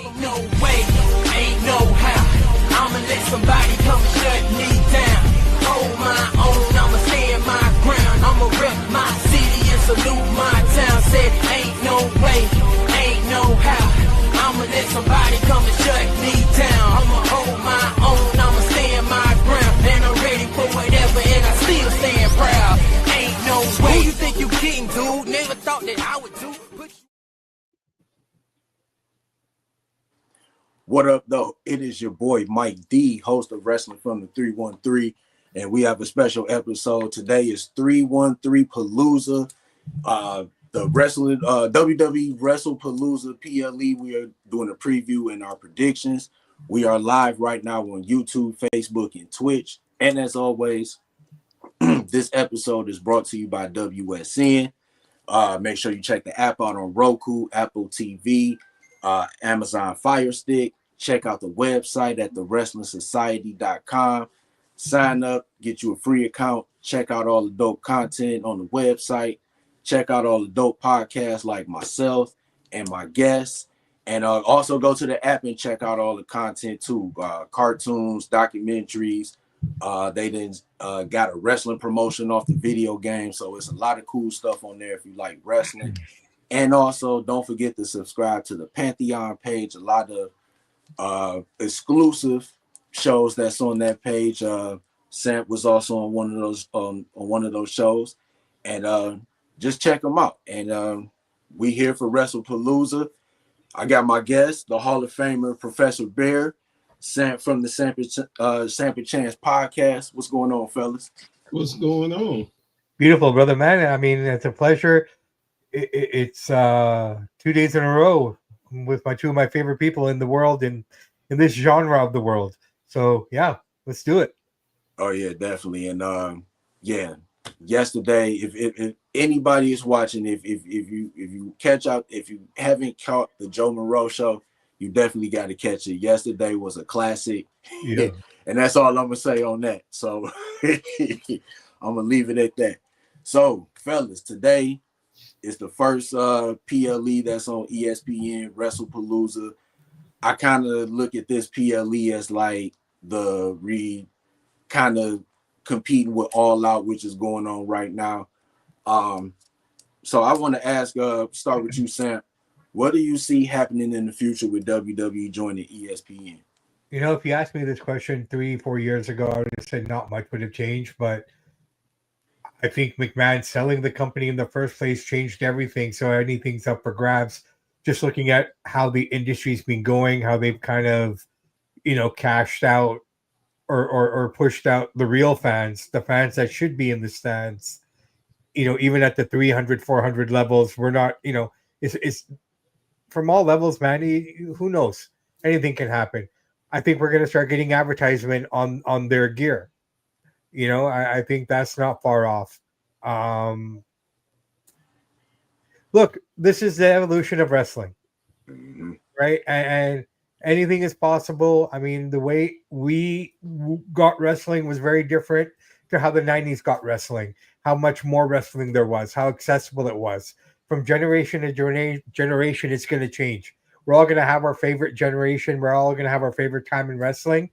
Ain't no way, ain't no how. I'ma let somebody come and shut me down. Hold my own, I'ma stand my ground. I'ma rep my city and salute my town. Said ain't no way, ain't no how. I'ma let somebody come and shut me down. I'ma hold my own, I'ma stand my ground. And I'm ready for whatever, and I still stand proud. Ain't no way. Who you think you king, dude? Never thought that I would do. What up, though? It is your boy Mike D, host of Wrestling from the 313, and we have a special episode. Today is 313palooza, the wrestling WWE Wrestlepalooza PLE. We are doing a preview and our predictions. We are live right now on YouTube, Facebook, and Twitch. And as always, this episode is brought to you by WSN. Make sure you check the app out on Roku, Apple TV, Amazon Fire Stick. Check out the website at thewrestlingsociety.com. Sign up, get you a free account. Check out all the dope content on the website. Check out all the dope podcasts like myself and my guests. And also go to the app and check out all the content too. Cartoons, documentaries. They then got a wrestling promotion off the video game. So it's a lot of cool stuff on there if you like wrestling. And also don't forget to subscribe to the Pantheon page. A lot of exclusive shows that's on that page. Sam was also on one of those shows, and just check them out. And we here for Wrestlepalooza. I got my guest, the Hall of Famer Professor Bear, Sam from the Sample Chance podcast. What's going on, fellas? What's going on? Beautiful, brother, man. I mean, it's a pleasure. It's 2 days in a row with two of my favorite people in the world and in this genre of the world. So yeah, let's do it. Oh yeah, definitely. And yeah, yesterday, if anybody is watching, if you catch up, if you haven't caught the Joe Monroe show, you definitely got to catch it. Yesterday was a classic. Yeah. And that's all I'm gonna say on that. So I'm gonna leave it at that. So fellas, today it's the first PLE that's on ESPN, Wrestlepalooza. I kind of look at this PLE as like the kind of competing with All Out, which is going on right now. So I want to ask, start with you, Sam. What do you see happening in the future with WWE joining ESPN? You know, if you asked me this question 3-4 years ago, I would have said not much would have changed, but I think McMahon selling the company in the first place changed everything. So anything's up for grabs. Just looking at how the industry's been going, how they've kind of, cashed out or pushed out the real fans, the fans that should be in the stands. Even at the 300, 400 levels, we're not, it's from all levels, man. Who knows? Anything can happen. I think we're going to start getting advertisement on their gear. I think that's not far off. Look, this is the evolution of wrestling, right? And anything is possible. I mean, the way we got wrestling was very different to how the 90s got wrestling, how much more wrestling there was, how accessible it was. From generation to generation, it's going to change. We're all going to have our favorite generation. We're all going to have our favorite time in wrestling.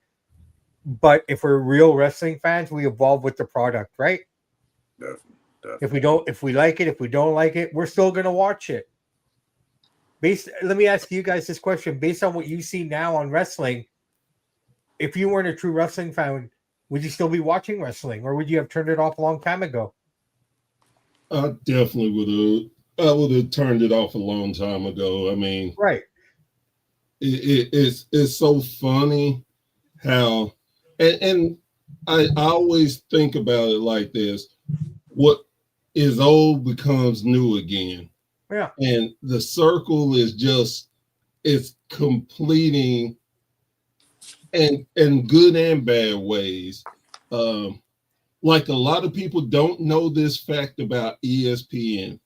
But if we're real wrestling fans, we evolve with the product, right? Definitely. If we like it, if we don't like it, we're still gonna watch it. Let me ask you guys this question: based on what you see now on wrestling, if you weren't a true wrestling fan, would you still be watching wrestling, or would you have turned it off a long time ago? I definitely would have. I would have turned it off a long time ago. I mean, right? It's so funny how. And I always think about it like this: what is old becomes new again. Yeah. And the circle is it's completing in good and bad ways. Like a lot of people don't know this fact about ESPN.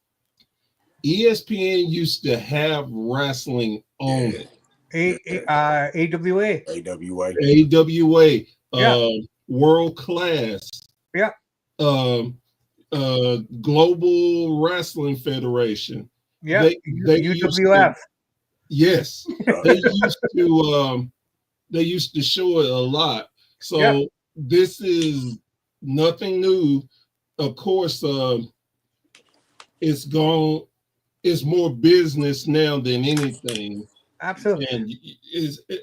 ESPN used to have wrestling on it. AWA. Yeah. World Class. Yeah. Global Wrestling Federation. Yeah. UWF. Yes, they used to show it a lot. So Yeah. this is nothing new. Of course, it's gone. It's more business now than anything, Absolutely. and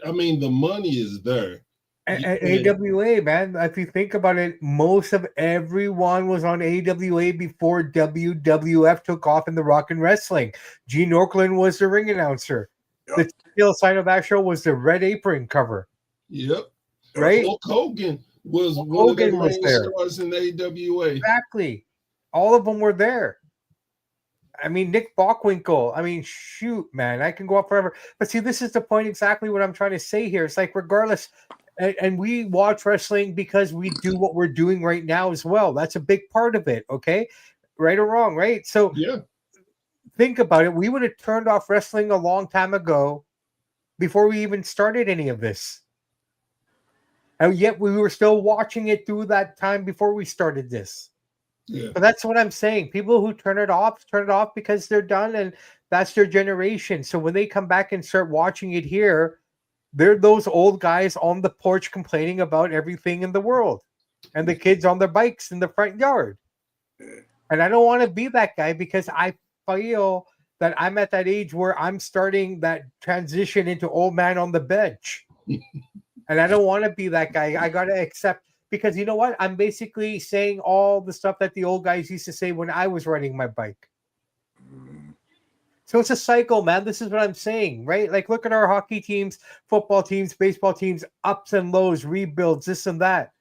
I mean, the money is there. And AWA, man. If you think about it, most of everyone was on AWA before WWF took off in the rock and wrestling. Gene Okerlund was the ring announcer. Yep. The title sign of that show was the red apron cover. Yep. Right? Hulk Hogan was one Hogan of the was main there. stars in AWA. Exactly. All of them were there. I mean, Nick Bockwinkel. I mean, shoot, man, I can go up forever. But see, this is the point exactly what I'm trying to say here. It's like, regardless, and we watch wrestling because we do what we're doing right now as well. That's a big part of it, okay? Right or wrong, right? So Yeah. think about it. We would have turned off wrestling a long time ago before we even started any of this. And yet we were still watching it through that time before we started this. Yeah. But that's what I'm saying. People who turn it off because they're done, and that's their generation. So when they come back and start watching it here, they're those old guys on the porch complaining about everything in the world, and the kids on their bikes in the front yard. And I don't want to be that guy, because I feel that I'm at that age where I'm starting that transition into old man on the bench. And I don't want to be that guy. I got to accept. Because you know what? I'm basically saying all the stuff that the old guys used to say when I was riding my bike. So it's a cycle, man. This is what I'm saying, right? Like, look at our hockey teams, football teams, baseball teams, ups and lows, rebuilds, this and that.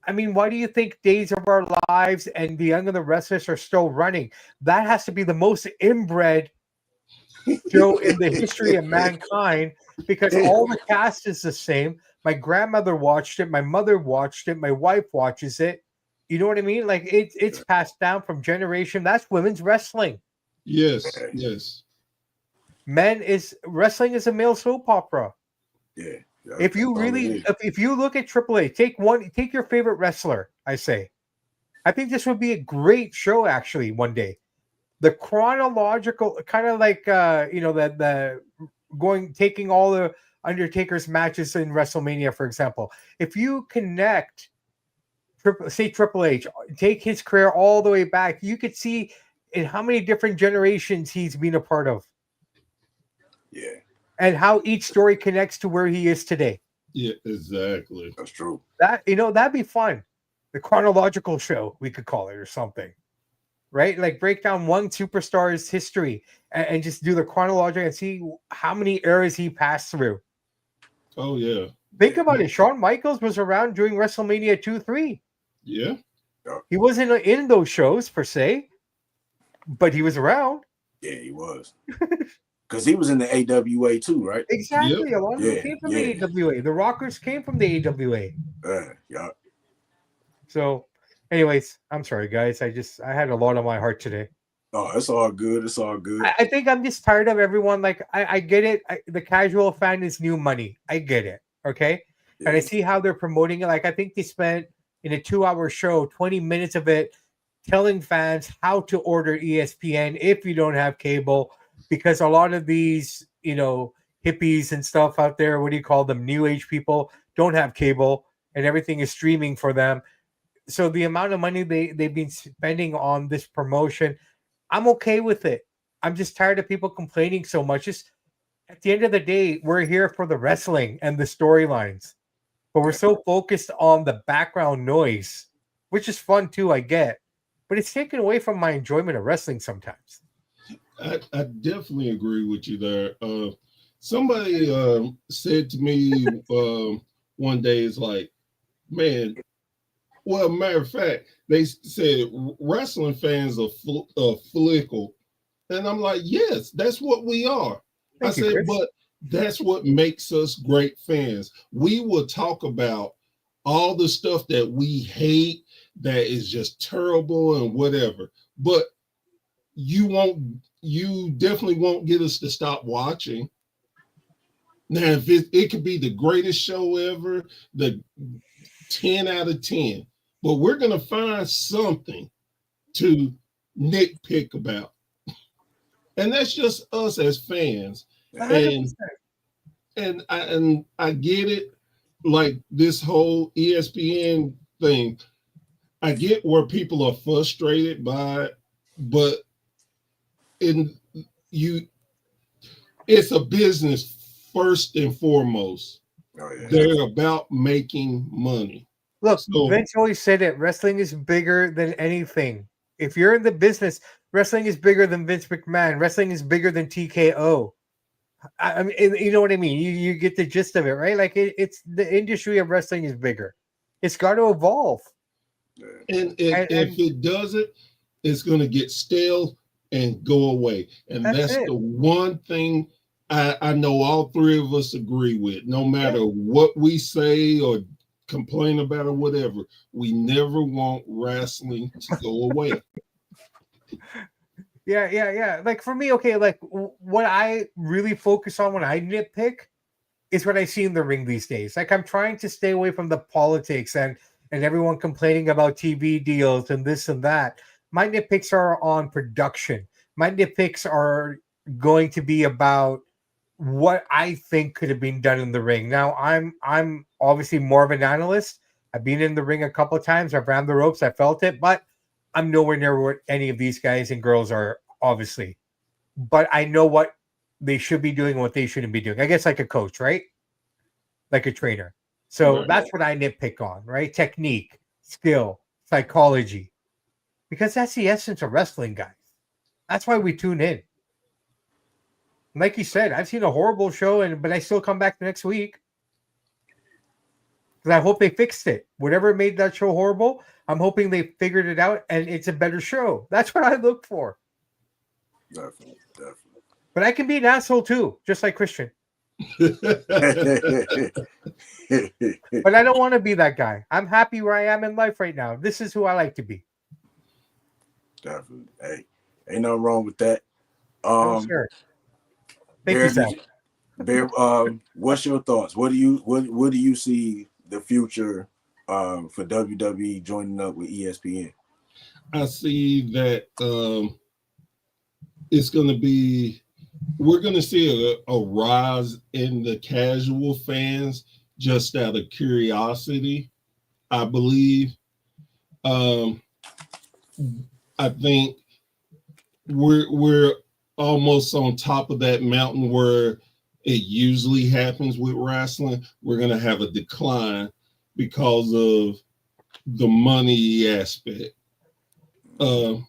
I mean, why do you think Days of Our Lives and The Young and the Restless are still running? That has to be the most inbred show in the history of mankind, because all the cast is the same. My grandmother watched it. My mother watched it. My wife watches it. You know what I mean? Like, it's passed down from generation. That's women's wrestling. Yes. Yes. Wrestling is a male soap opera. Yeah. If you really, if you look at AAA, take your favorite wrestler. I say, I think this would be a great show actually one day. The chronological, kind of like the taking all the Undertaker's matches in WrestleMania, for example. If you connect, Triple H, take his career all the way back, you could see in how many different generations he's been a part of. Yeah. And how each story connects to where he is today. Yeah, exactly. That's true. That'd be fun. The chronological show, we could call it, or something. Right? Like, break down one superstar's history and just do the chronological and see how many eras he passed through. Oh, yeah. Think about it. Shawn Michaels was around during WrestleMania 2-3. Yeah. He wasn't in those shows per se, but he was around. Yeah, he was. Because he was in the AWA too, right? Exactly. Yep. A lot of them came from the AWA. The Rockers came from the AWA. Yeah. So, anyways, I'm sorry, guys. I had a lot on my heart today. Oh, it's all good. It's all good. I think I'm just tired of everyone. Like, I get it. The casual fan is new money. I get it. Okay. Yeah. And I see how they're promoting it. Like, I think they spent in a 2-hour show, 20 minutes of it telling fans how to order ESPN if you don't have cable, because a lot of these, hippies and stuff out there, what do you call them? New age people don't have cable and everything is streaming for them. So the amount of money they've been spending on this promotion, I'm okay with it. I'm just tired of people complaining so much. Just at the end of the day, we're here for the wrestling and the storylines, but we're so focused on the background noise, which is fun too, I get, but it's taken away from my enjoyment of wrestling sometimes. I definitely agree with you there. Somebody said to me one day, it's like, man, well, matter of fact, they said wrestling fans are fickle. And I'm like, yes, that's what we are. I said, but that's what makes us great fans. We will talk about all the stuff that we hate, that is just terrible and whatever. But you definitely won't get us to stop watching. Now, if it could be the greatest show ever, the 10 out of 10, but we're going to find something to nitpick about. And that's just us as fans. And 100%. and I get it, like this whole ESPN thing. I get where people are frustrated by it, but in you, it's a business first and foremost. Oh yeah. They're about making money. Look, So Vince always said it. Wrestling is bigger than anything. If you're in the business, wrestling is bigger than Vince McMahon. Wrestling is bigger than TKO. I mean, you know what I mean. You get the gist of it, right? Like it's the industry of wrestling is bigger. It's got to evolve. and And if it doesn't, it's going to get stale and go away. And that's that's it. the one thing I know all three of us agree with. No matter what we say or complain about or whatever, we never want wrestling to go away. Yeah. Like for me, okay, like what I really focus on when I nitpick is what I see in the ring these days. Like I'm trying to stay away from the politics and everyone complaining about TV deals and this and that. My nitpicks are on production. My nitpicks are going to be about what I think could have been done in the ring. Now I'm obviously more of an analyst. I've been in the ring a couple of times. I've ran the ropes. I felt it, but I'm nowhere near what any of these guys and girls are, obviously. But I know what they should be doing and what they shouldn't be doing. I guess like a coach, right? Like a trainer. So Right. that's what I nitpick on, right? Technique, skill, psychology. Because that's the essence of wrestling, guys. That's why we tune in. Like you said, I've seen a horrible show, but I still come back the next week. Because I hope they fixed it. Whatever made that show horrible, I'm hoping they figured it out and it's a better show. That's what I look for. Definitely. But I can be an asshole too, just like Christian. But I don't want to be that guy. I'm happy where I am in life right now. This is who I like to be. Definitely. Hey, ain't nothing wrong with that. Sure. Thank Bear, you, Sam. Bear, what's your thoughts? What do you see the future for WWE joining up with ESPN? I see that it's going to be, we're going to see a rise in the casual fans just out of curiosity, I believe. I think we're almost on top of that mountain where it usually happens with wrestling. We're going to have a decline because of the money aspect. I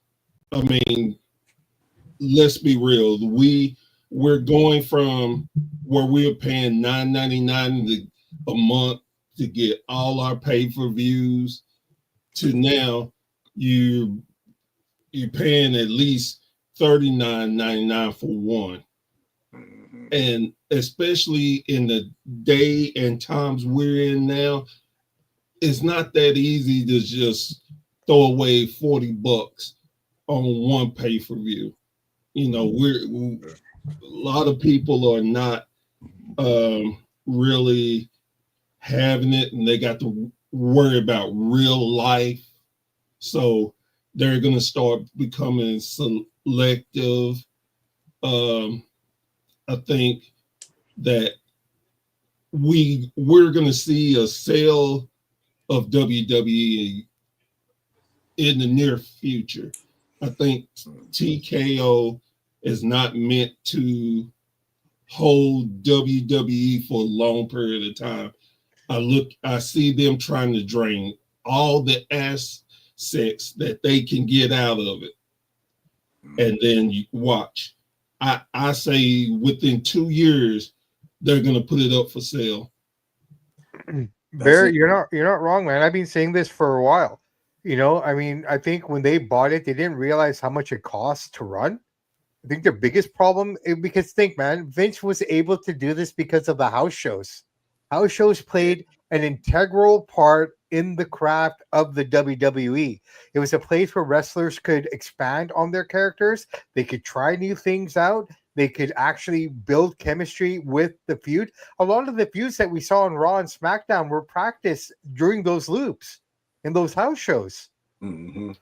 mean, let's be real. We're going from where we're paying $9.99 a month to get all our pay-per-views to now you're paying at least $39.99 for one. And especially in the day and times we're in now, it's not that easy to just throw away $40 on one pay-per-view. You know, a lot of people are not really having it, and they got to worry about real life. So they're going to start becoming selective. I think that we're going to see a sale of WWE in the near future. I think TKO is not meant to hold WWE for a long period of time. I see them trying to drain all the assets that they can get out of it. And then you watch. I say within 2 years, they're going to put it up for sale. Barry, you're not wrong, man. I've been saying this for a while. You know, I mean, I think when they bought it, they didn't realize how much it costs to run. I think their biggest problem, because think, man, Vince was able to do this because of the house shows. House shows played an integral part in the craft of the WWE. It was a place where wrestlers could expand on their characters. They could try new things out. They could actually build chemistry with the feud. A lot of the feuds that we saw on Raw and SmackDown were practiced during those loops in those house shows,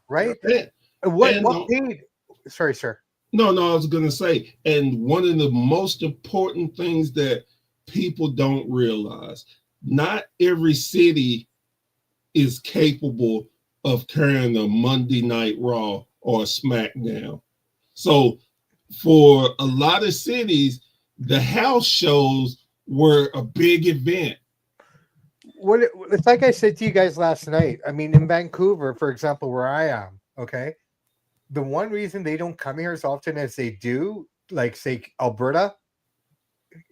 right? Yeah. What paid? Sorry, sir. No, I was going to say, and one of the most important things that people don't realize, not every city is capable of carrying a Monday Night Raw or a SmackDown. So for a lot of cities, the house shows were a big event. It's like I said to you guys last night. I mean, in Vancouver, for example, where I am, okay, the one reason they don't come here as often as they do, like say Alberta,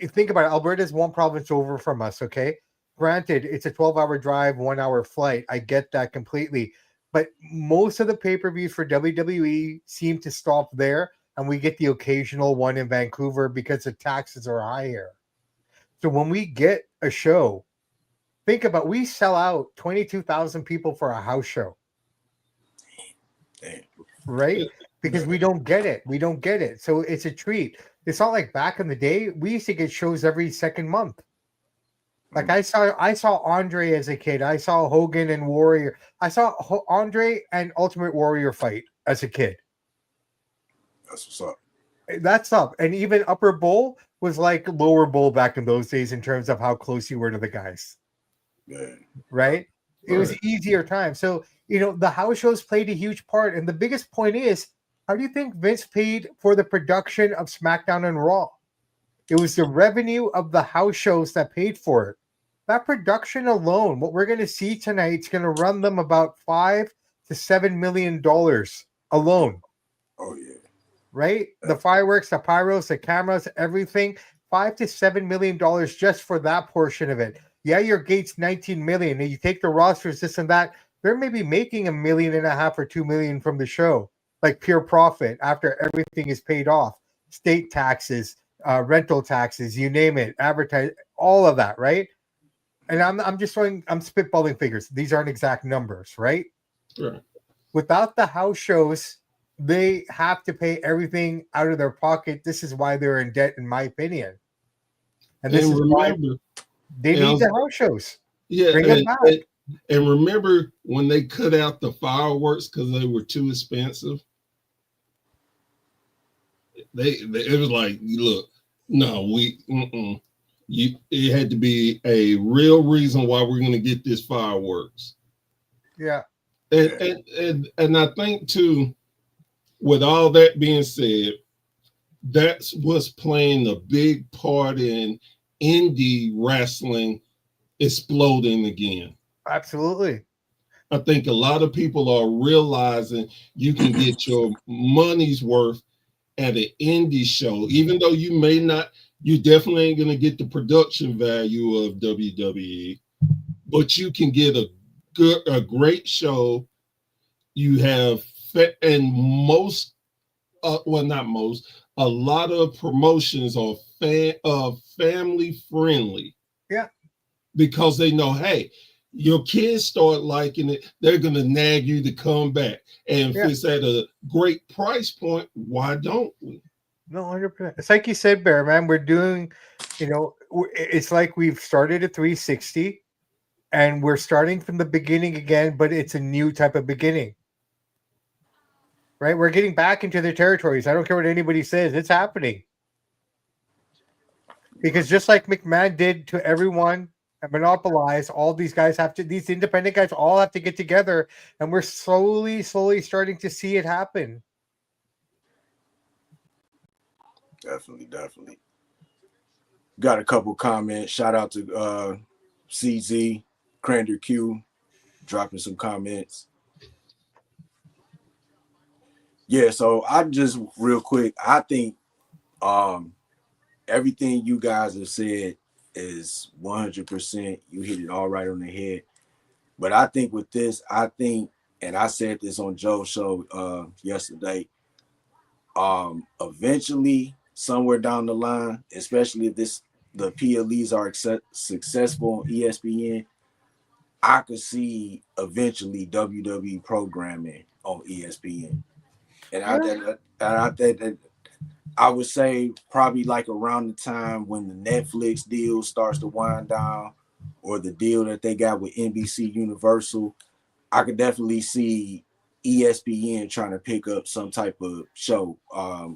think about it, Alberta is one province over from us, okay? Granted, it's a 12-hour drive, 1-hour flight. I get that completely. But most of the pay-per-views for WWE seem to stop there, and we get the occasional one in Vancouver because the taxes are higher. So when we get a show, think about, we sell out 22,000 people for a house show. Damn. Right? Because we don't get it. We don't get it. So it's a treat. It's not like back in the day, we used to get shows every second month. Like I saw Andre as a kid. I saw Hogan and Warrior. I saw Andre and Ultimate Warrior fight as a kid. That's what's up. That's up. And even Upper Bowl was like Lower Bowl back in those days in terms of how close you were to the guys. Yeah. Right? It was easier time. So, the house shows played a huge part. And the biggest point is, how do you think Vince paid for the production of SmackDown and Raw? It was the revenue of the house shows that paid for it. That production alone, what we're going to see tonight, is going to run them about $5 to $7 million alone. Oh yeah. Right? The fireworks, the pyros, the cameras, everything, $5 to $7 million just for that portion of it. Yeah, your gate's 19 million, and you take the rosters, this and that. They're maybe making $1.5 million or $2 million from the show, like pure profit after everything is paid off, state taxes, rental taxes, you name it, advertise, all of that, right? And I'm spitballing figures. These aren't exact numbers, right? Right. Without the house shows, they have to pay everything out of their pocket. This is why they're in debt, in my opinion. And this is why they need the house shows. Yeah, bring them back. And remember when they cut out the fireworks because they were too expensive? It was like, look, no, it had to be a real reason why we're going to get this fireworks. Yeah. And I think too, with all that being said, that's what's playing a big part in indie wrestling exploding again. Absolutely. I think a lot of people are realizing you can get your money's worth at an indie show, even though you definitely ain't going to get the production value of WWE, but you can get a great show. You have, and a lot of promotions are family friendly. Yeah. Because they know, hey, your kids start liking it, they're going to nag you to come back. And if it's at a great price point, why don't we? No, 100%. It's like you said, Bear, man, we're doing, it's like we've started at 360 and we're starting from the beginning again, but it's a new type of beginning. Right? We're getting back into their territories. I don't care what anybody says. It's happening. Because just like McMahon did to everyone and monopolize, all these guys these independent guys all have to get together, and we're slowly starting to see it happen. Definitely. Got a couple comments. Shout out to CZ, Crander Q, dropping some comments. Yeah, so I just real quick, I think everything you guys have said is 100%. You hit it all right on the head. But I think with this, and I said this on Joe's show yesterday, eventually, somewhere down the line, especially if the PLEs are successful on ESPN, I could see eventually WWE programming on ESPN. And I think that I would say probably like around the time when the Netflix deal starts to wind down, or the deal that they got with NBC Universal, I could definitely see ESPN trying to pick up some type of show,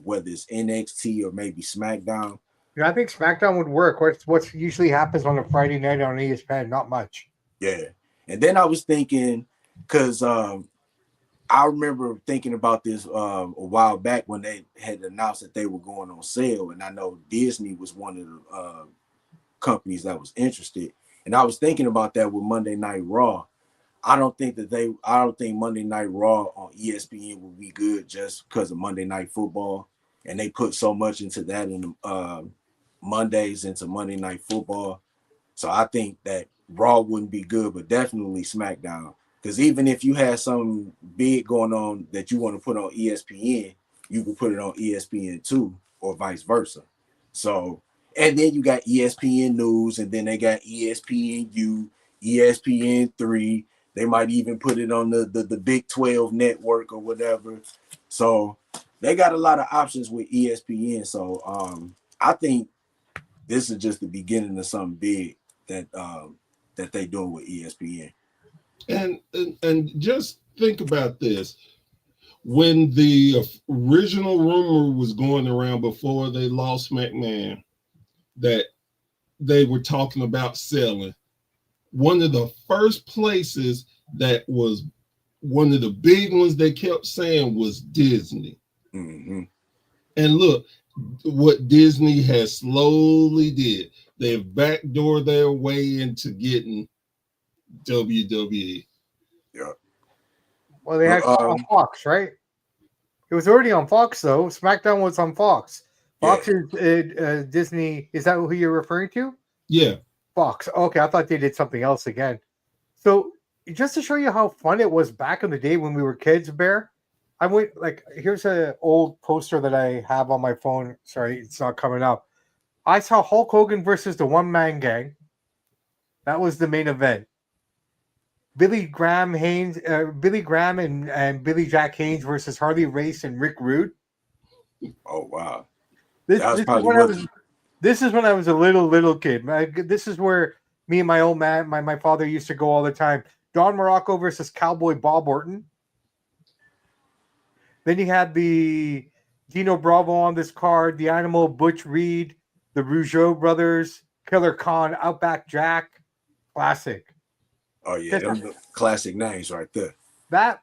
whether it's NXT or maybe SmackDown. Yeah, I think SmackDown would work. What usually happens on a Friday night on ESPN? Not much. Yeah. And then I was thinking, because I remember thinking about this a while back when they had announced that they were going on sale, and I know Disney was one of the companies that was interested. And I was thinking about that with Monday Night Raw. I don't think Monday Night Raw on ESPN would be good just because of Monday Night Football, and they put so much into that in Mondays into Monday Night Football. So I think that Raw wouldn't be good, but definitely SmackDown. Because even if you had something big going on that you want to put on ESPN, you could put it on ESPN too, or vice versa. So, and then you got ESPN News, and then they got ESPNU, ESPN3. They might even put it on the Big 12 network or whatever. So they got a lot of options with ESPN. So I think this is just the beginning of something big that they doing with ESPN. And just think about this. When the original rumor was going around before they lost McMahon that they were talking about selling, one of the first places that was one of the big ones they kept saying was Disney. Mm-hmm. And look, what Disney has slowly did. They've backdoored their way into getting WWE. Yeah. Well, they had on Fox, right? It was already on Fox, though. SmackDown was on Fox. Fox is Disney. Is that who you're referring to? Yeah. Fox. Okay, I thought they did something else again. So just to show you how fun it was back in the day when we were kids, Bear, I went here's an old poster that I have on my phone. Sorry, it's not coming up. I saw Hulk Hogan versus the One Man Gang. That was the main event. Billy Graham and Billy Jack Haynes versus Harley Race and Rick Rude. Oh wow. This is when I was a little kid. This is where me and my old man, my father used to go all the time. Don Morocco versus Cowboy Bob Orton. Then you had the Dino Bravo on this card, the Animal Butch Reed, the Rougeau brothers, Killer Khan, Outback Jack. Classic. Oh yeah, those are classic names right there. That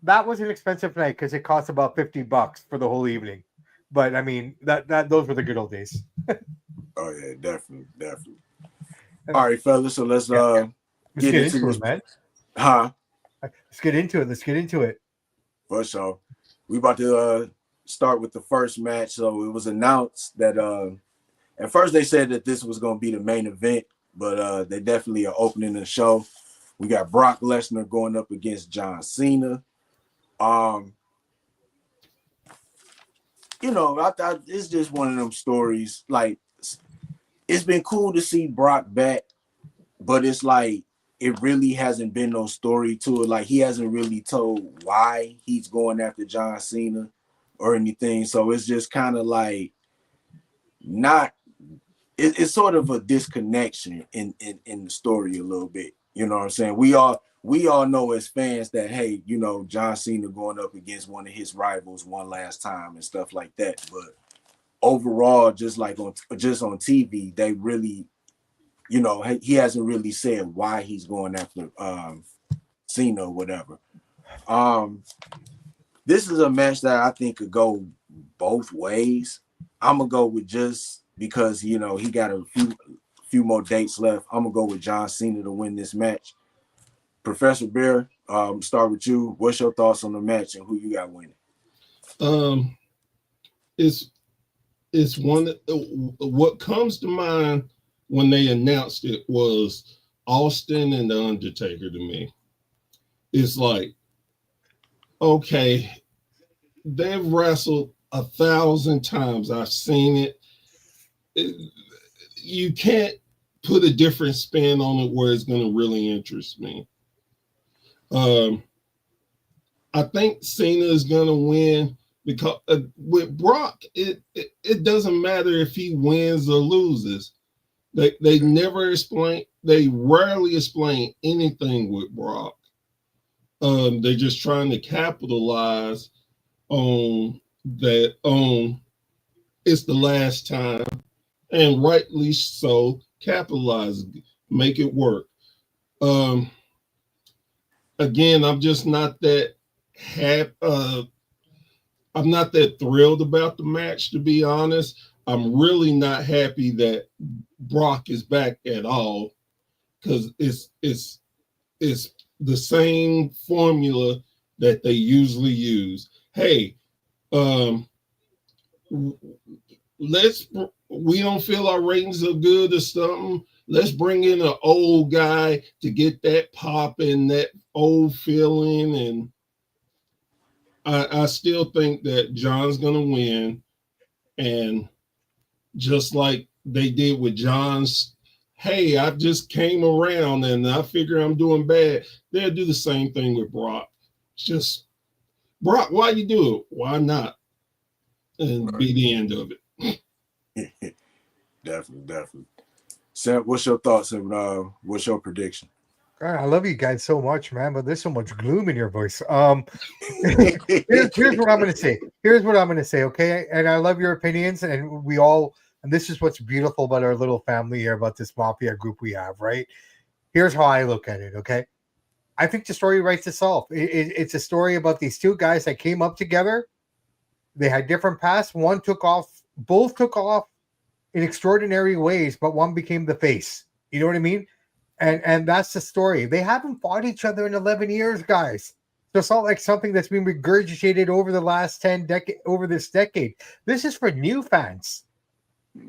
was an expensive night because it cost about $50 for the whole evening. But I mean that those were the good old days. Oh yeah, definitely. All right, fellas. So let's get into this, man. Huh? Let's get into it. For sure. We about to start with the first match. So it was announced that at first they said that this was going to be the main event, but they definitely are opening the show. We got Brock Lesnar going up against John Cena. You know, I thought it's just one of them stories. Like, it's been cool to see Brock back, but it's like it really hasn't been no story to it. Like, he hasn't really told why he's going after John Cena or anything. So it's just kind of like it's sort of a disconnection in the story a little bit. You know what I'm saying? We all know as fans that, hey, you know, John Cena going up against one of his rivals one last time and stuff like that. But overall, just on TV, they really, you know, he hasn't really said why he's going after Cena or whatever. This is a match that I think could go both ways. I'm gonna go with, just because, you know, he got a few more dates left, I'm gonna go with John Cena to win this match. Professor Bear, start with you. What's your thoughts on the match and who you got winning? It's one. What comes to mind when they announced it was Austin and The Undertaker to me. It's like, okay, they've wrestled 1,000 times. I've seen it. You can't put a different spin on it where it's going to really interest me. I think Cena is going to win because with Brock, it doesn't matter if he wins or loses. They never explain. They rarely explain anything with Brock. They're just trying to capitalize on that. It's the last time, and rightly so. Capitalize, make it work. Again, I'm just not that I'm not that thrilled about the match, to be honest. I'm really not happy that Brock is back at all, because it's the same formula that they usually use. Hey, we don't feel our ratings are good or something. Let's bring in an old guy to get that pop and that old feeling. And I still think that John's gonna win. And just like they did with John's, hey, I just came around and I figure I'm doing bad. They'll do the same thing with Brock. Just Brock, why you do it? Why not? And be the end of it. Definitely. Sam, what's your thoughts and what's your prediction? God, I love you guys so much, man, but there's so much gloom in your voice. Here's what I'm going to say. Here's what I'm going to say, okay? And I love your opinions, and and this is what's beautiful about our little family here, about this mafia group we have, right? Here's how I look at it, okay? I think the story writes itself. It's a story about these two guys that came up together. They had different paths. Both took off in extraordinary ways, but one became the face. You know what I mean? And that's the story. They haven't fought each other in 11 years, guys. So it's not like something that's been regurgitated over the last over this decade. This is for new fans,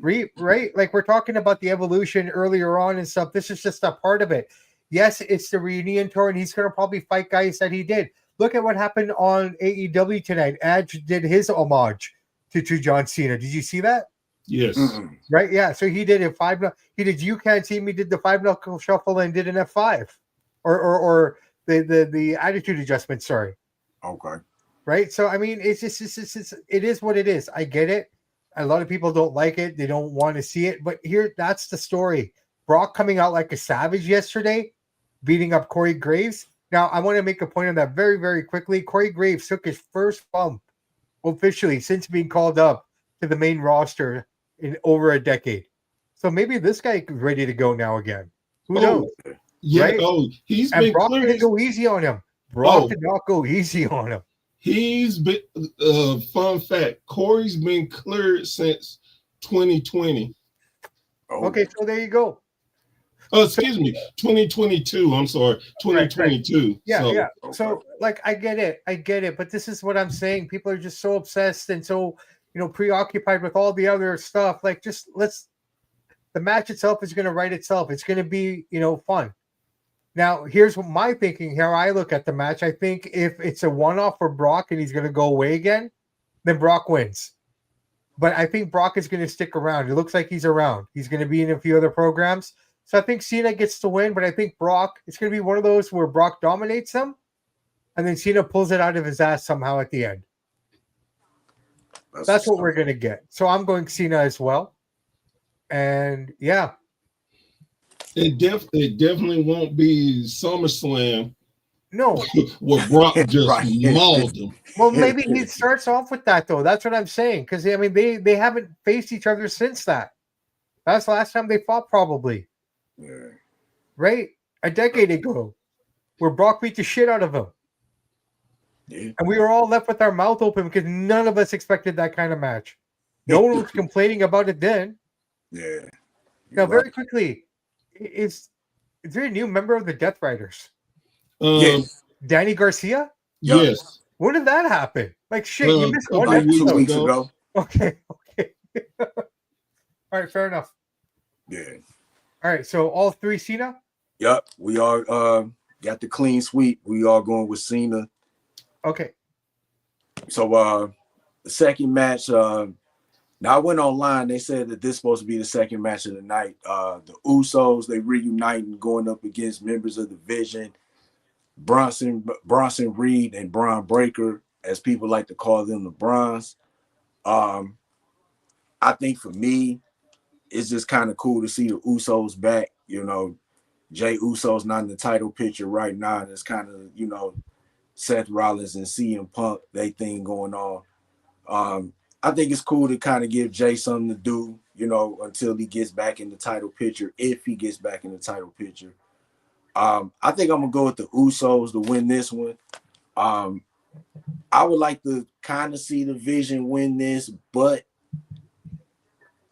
right? Like we're talking about the evolution earlier on and stuff. This is just a part of it. Yes, it's the reunion tour, and he's going to probably fight guys that he did. Look at what happened on AEW tonight. Edge did his homage to John Cena. Did you see that? Yes. Mm-mm. Right. Yeah. So he did a 5. He did You Can't See Me. Did the 5 knuckle shuffle and did an F5, or the attitude adjustment. Sorry. Okay. Right. So I mean, it is what it is. I get it. A lot of people don't like it. They don't want to see it. But that's the story. Brock coming out like a savage yesterday, beating up Corey Graves. Now I want to make a point on that very, very quickly. Corey Graves took his first bump officially since being called up to the main roster in over a decade. So maybe this guy is ready to go now again. Who knows? Yeah. Right? He's and been Brock cleared. didn't go easy on him. Brock did not go easy on him. He's been fun fact, Corey's been cleared since 2020. Okay, so there you go. Oh, excuse me, 2022. I'm sorry, 2022. Right. Yeah, so, yeah. So, like, I get it. But this is what I'm saying. People are just so obsessed and so, preoccupied with all the other stuff. Like, the match itself is going to write itself. It's going to be, fun. Now, here's what my thinking. How I look at the match. I think if it's a one-off for Brock and he's going to go away again, then Brock wins. But I think Brock is going to stick around. It looks like he's around. He's going to be in a few other programs. So I think Cena gets to win, but I think Brock, it's going to be one of those where Brock dominates him, and then Cena pulls it out of his ass somehow at the end. That's what we're going to get. So I'm going Cena as well. And yeah. It definitely won't be SummerSlam. No. Where Brock just mauled him. Well, maybe he starts off with that, though. That's what I'm saying. Because, I mean, they haven't faced each other since that. That's the last time they fought, probably. Yeah. Right? A decade ago. Where Brock beat the shit out of him. Yeah. And we were all left with our mouth open because none of us expected that kind of match. No one was complaining about it then. Yeah. Now, very quickly, is there a new member of the Death Riders? Yes. Danny Garcia? Yes. When did that happen? Like, shit, you missed one like episode. 2 weeks ago. Okay. All right, fair enough. Yeah. All right, so all three Cena? Yep. We all got the clean sweep. We all going with Cena. Okay. So the second match, now I went online, they said that this is supposed to be the second match of the night. The Usos, they reuniting, going up against members of the Vision, Bronson Reed and Braun Breaker, as people like to call them, the Bronze. I think for me, it's just kind of cool to see the Usos back. Jay Uso's not in the title picture right now. And it's kind of, Seth Rollins and CM Punk, they thing going on. I think it's cool to kind of give Jay something to do, you know, until he gets back in the title picture, if he gets back in the title picture. I think I'm gonna go with the Usos to win this one. I would like to kind of see the Vision win this, but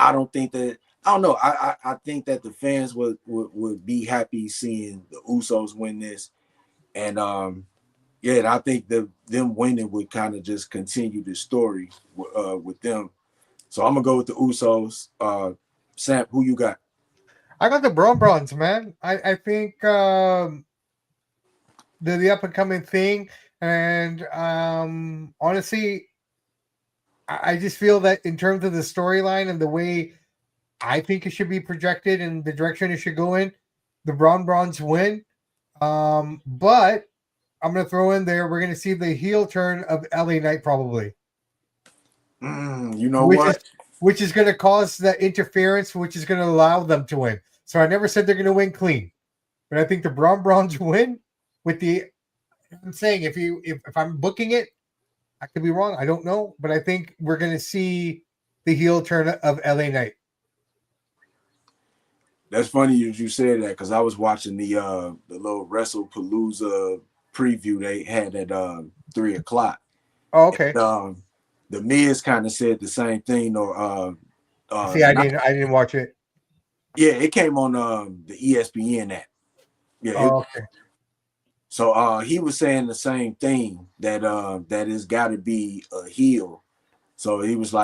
I don't think that. I don't know. I think that the fans would be happy seeing the Usos win this, and yeah, and I think them winning would kind of just continue the story with them. So I'm gonna go with the Usos. Sam, who you got? I got the Bronze, man. I think they're the up and coming thing, and honestly, I just feel that in terms of the storyline and the way I think it should be projected and the direction it should go in, the Bronze win. But I'm going to throw in there, we're going to see the heel turn of LA Knight probably. You know what? Which is going to cause the interference, which is going to allow them to win. So I never said they're going to win clean, but I think the Bronze win with the. I'm saying if I'm booking it, I could be wrong. I don't know, but I think we're going to see the heel turn of LA Knight. That's funny you said that, because I was watching the little Wrestlepalooza preview they had at 3:00. Oh, okay. And, the Miz kind of said the same thing, or see, I didn't watch it. Yeah, it came on the ESPN app. Yeah. Okay. So he was saying the same thing, that it's got to be a heel. So he was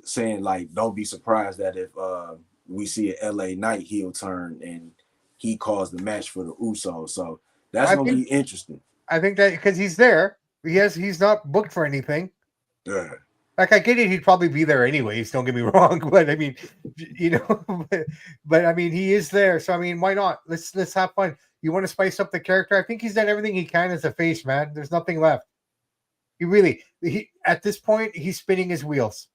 saying like, don't be surprised that if we see an LA Knight heel turn and he calls the match for the Usos. So that's gonna be interesting. I think that because he's there, he's not booked for anything. Yeah. Like, I get it, he'd probably be there anyways, don't get me wrong, but I mean, you know, but I mean, he is there, so I mean, why not? Let's have fun. You want to spice up the character? I think he's done everything he can as a face, man. There's nothing left. He at this point, he's spinning his wheels.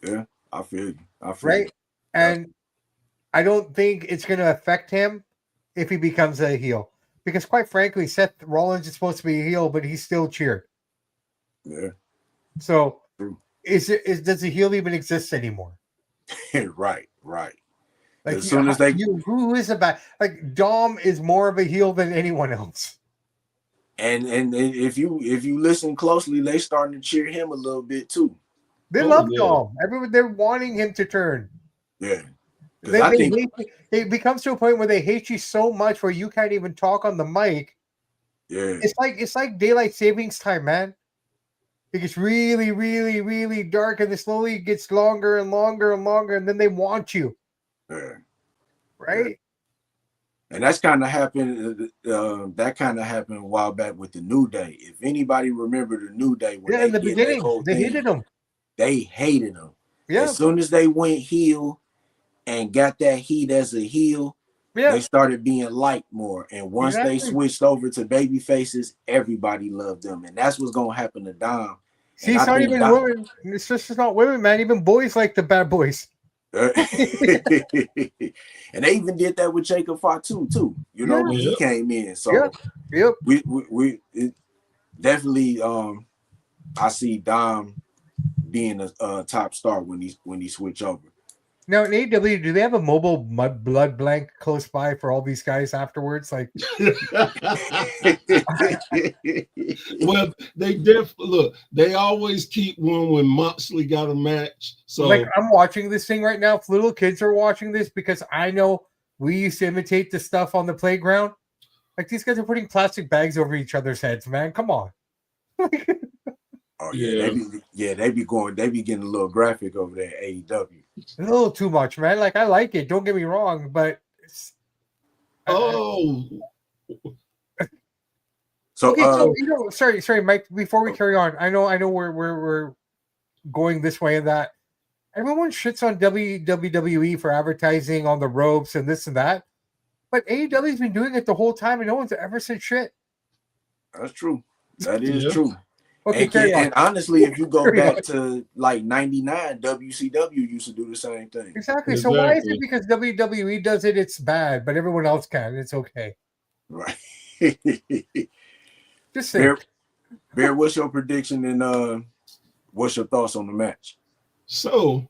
Yeah, I feel you. Right? And I don't think it's going to affect him if he becomes a heel. Because quite frankly, Seth Rollins is supposed to be a heel, but he's still cheered. Yeah. So does the heel even exist anymore? Right. Like, as soon as they who is about, like, Dom is more of a heel than anyone else. And if you listen closely, they starting to cheer him a little bit too. They love Dom. Everyone, they're wanting him to turn. Yeah. It becomes to a point where they hate you so much where you can't even talk on the mic. Yeah. It's like daylight savings time, man. It gets really, really, really dark, and it slowly gets longer and longer and longer, and then they want you. Yeah. Right? Yeah. And that's kind of happened. That kind of happened a while back with the New Day. If anybody remember the New Day, when in the beginning, they hated them. They hated them. Yeah. As soon as they went heel and got that heat as a heel, they started being liked more. And once they switched over to baby faces, everybody loved them. And that's what's gonna happen to Dom. See, it's not even women. It's just not women, man. Even boys like the bad boys. And they even did that with Jacob Fatu too. You know, when he came in. So we definitely I see Dom being a top star when he switch over. Now in AEW, do they have a mobile blood bank close by for all these guys afterwards? Like, well, they always keep one when Moxley got a match. So, like, I'm watching this thing right now. If little kids are watching this, because I know we used to imitate the stuff on the playground. Like, these guys are putting plastic bags over each other's heads, man. Come on. Oh yeah, they be getting a little graphic over there at AEW. A little too much, man. Like, I like it. Don't get me wrong, but sorry, Mike. Before we carry on, I know we're going this way and that. Everyone shits on WWE for advertising on the ropes and this and that, but AEW's been doing it the whole time, and no one's ever said shit. That's true. That is true. Okay, and honestly, if you go back to like '99, WCW used to do the same thing. Exactly. So why is it because WWE does it, it's bad, but everyone else can? It's okay. Right. Just saying. Bear, what's your prediction and what's your thoughts on the match? So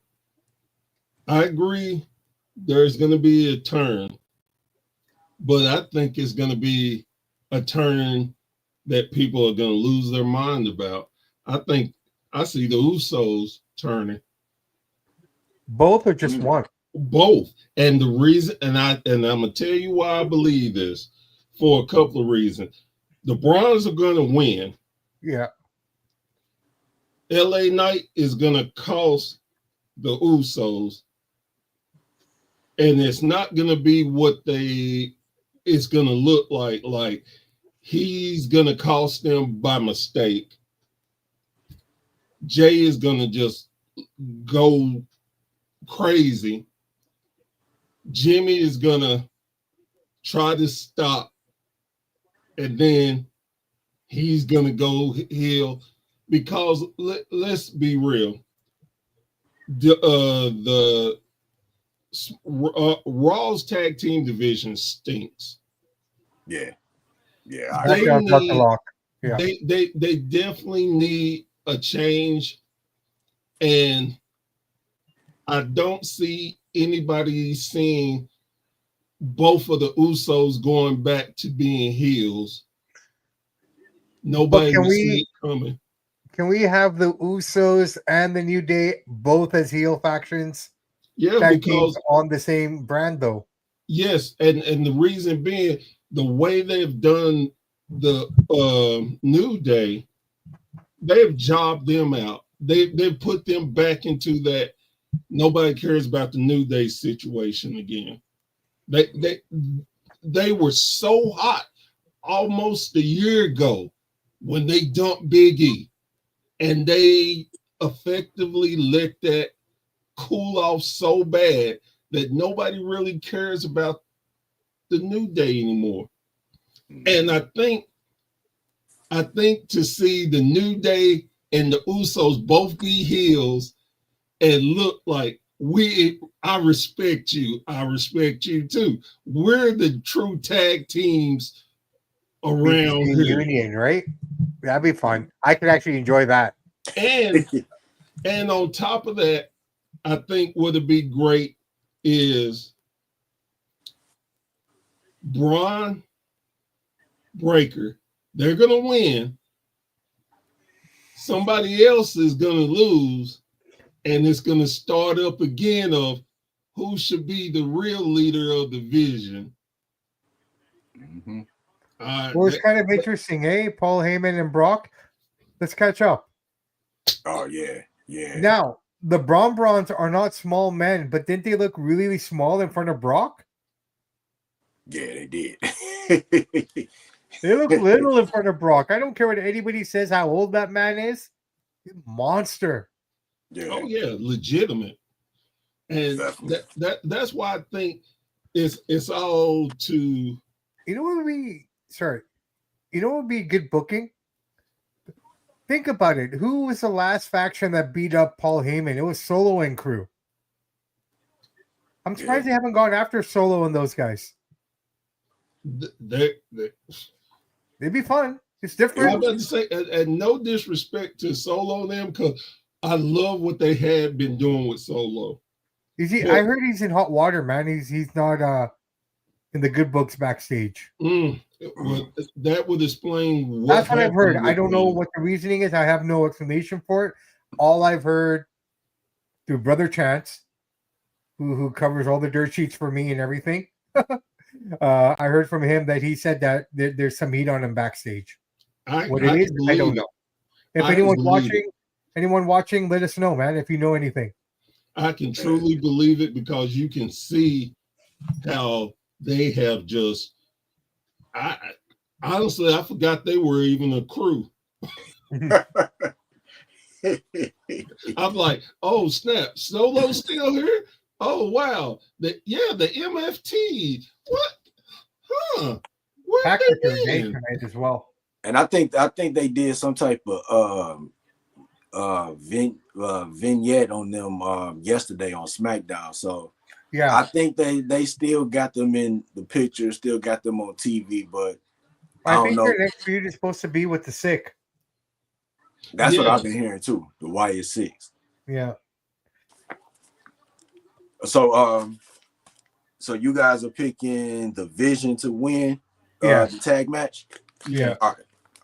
I agree there's going to be a turn, but I think it's going to be a turn that people are going to lose their mind about. I think I see the Usos turning. Both or just one? Both. And the reason, and I'm going to tell you why I believe this for a couple of reasons. The Browns are going to win. Yeah. LA Knight is going to cost the Usos. And it's not going to be what it's going to look like. Like he's going to cost them by mistake. Jay is going to just go crazy. Jimmy is going to try to stop. And then he's going to go heel. Because let's be real. The Raw's tag team division stinks. Yeah. They They definitely need a change, and I don't see anybody seeing both of the Usos going back to being heels. Nobody will see it coming. Can we have the Usos and the New Day both as heel factions? Yeah, because on the same brand, though. Yes, and the reason being the way they've done the New Day, they've jobbed them out. They've put them back into that nobody cares about the New Day situation again. They were so hot almost a year ago when they dumped Big E, and they effectively let that cool off so bad that nobody really cares about the New Day anymore. And I think to see the New Day and the Usos both be heels and look like I respect you too. We're the true tag teams around here. Union, right? That'd be fun. I could actually enjoy that. And on top of that, I think what would be great is Braun Breaker. They're going to win. Somebody else is going to lose, and it's going to start up again of who should be the real leader of the vision. Mm-hmm. Well, it's kind of interesting, eh? Paul Heyman and Brock. Let's catch up. Oh, yeah. Now, the Browns are not small men, but didn't they look really, really small in front of Brock? Yeah, they did. They look little in front of Brock. I don't care what anybody says how old that man is. He's a monster. Yeah. Oh, yeah, legitimate. And that's why I think it's all to... You know what would be... Sorry. You know what would be good booking? Think about it. Who was the last faction that beat up Paul Heyman? It was Solo and Crew. I'm surprised they haven't gone after Solo and those guys. They'd be fun. It's different. I'm about to say, and no disrespect to Solo and them, because I love what they had been doing with Solo. Is he? I heard he's in hot water, man. He's not in the good books backstage. Well, that would explain That's what I've heard. I don't know what the reasoning is. I have no explanation for it. All I've heard through Brother Chance, who covers all the dirt sheets for me and everything. I heard from him that he said that there's some heat on him backstage. What it is, I don't know. If anyone watching, let us know, man, if you know anything. I can truly believe it because you can see how they have just... honestly, I forgot they were even a crew. I'm like, oh snap, Solo's still here? Oh wow, the MFT. What? Huh? Where they been? Tonight as well. And I think they did some type of vignette on them yesterday on SmackDown. So yeah, I think they still got them in the picture, still got them on TV, but I I don't think know. their next feud is supposed to be with the Sick. That's what I've Yes. been hearing too. The YS6. Yeah. So so you guys are picking the Vision to win Yeah. the tag match. Yeah. All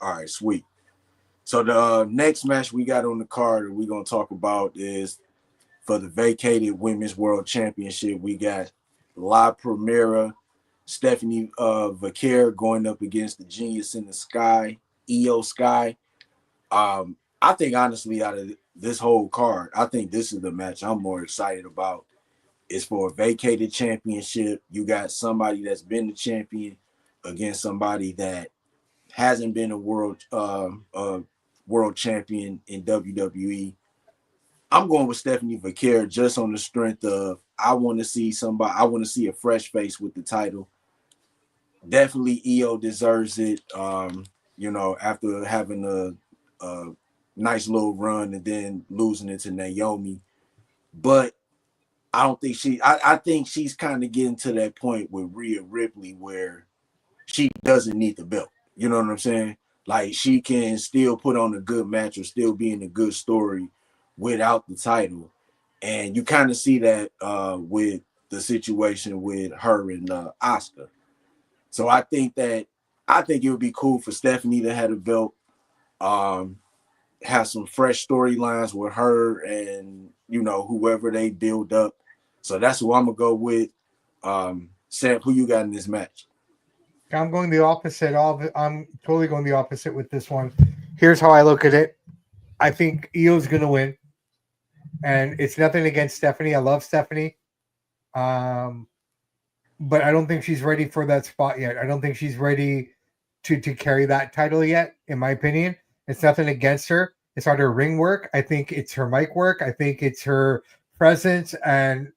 right, sweet. So the next match we got on the card that we're gonna talk about is for the vacated Women's World Championship. We got La Primera, Stephanie Vaquer going up against the Genius in the Sky, Io Sky. I think honestly, out of this whole card, I think this is the match I'm more excited about. It's for a vacated championship. You got somebody that's been the champion against somebody that hasn't been a world champion in WWE. I'm going with Stephanie Vaquer just on the strength of I want to see somebody. I want to see a fresh face with the title. Definitely, Io deserves it. After having a nice little run and then losing it to Naomi, but I don't think I think she's kind of getting to that point with Rhea Ripley where she doesn't need the belt. You know what I'm saying? Like she can still put on a good match or still be in a good story without the title. And you kind of see that with the situation with her and Asuka. So I think it would be cool for Stephanie to have a belt, have some fresh storylines with her and whoever they build up. So that's who I'm gonna go with. Sam, who you got in this match? I'm going the opposite. I'm totally going the opposite with this one. Here's how I look at it. I think Io's going to win, and it's nothing against Stephanie. I love Stephanie, but I don't think she's ready for that spot yet. I don't think she's ready to carry that title yet. In my opinion, it's nothing against her. It's not her ring work. I think it's her mic work. I think it's her presence and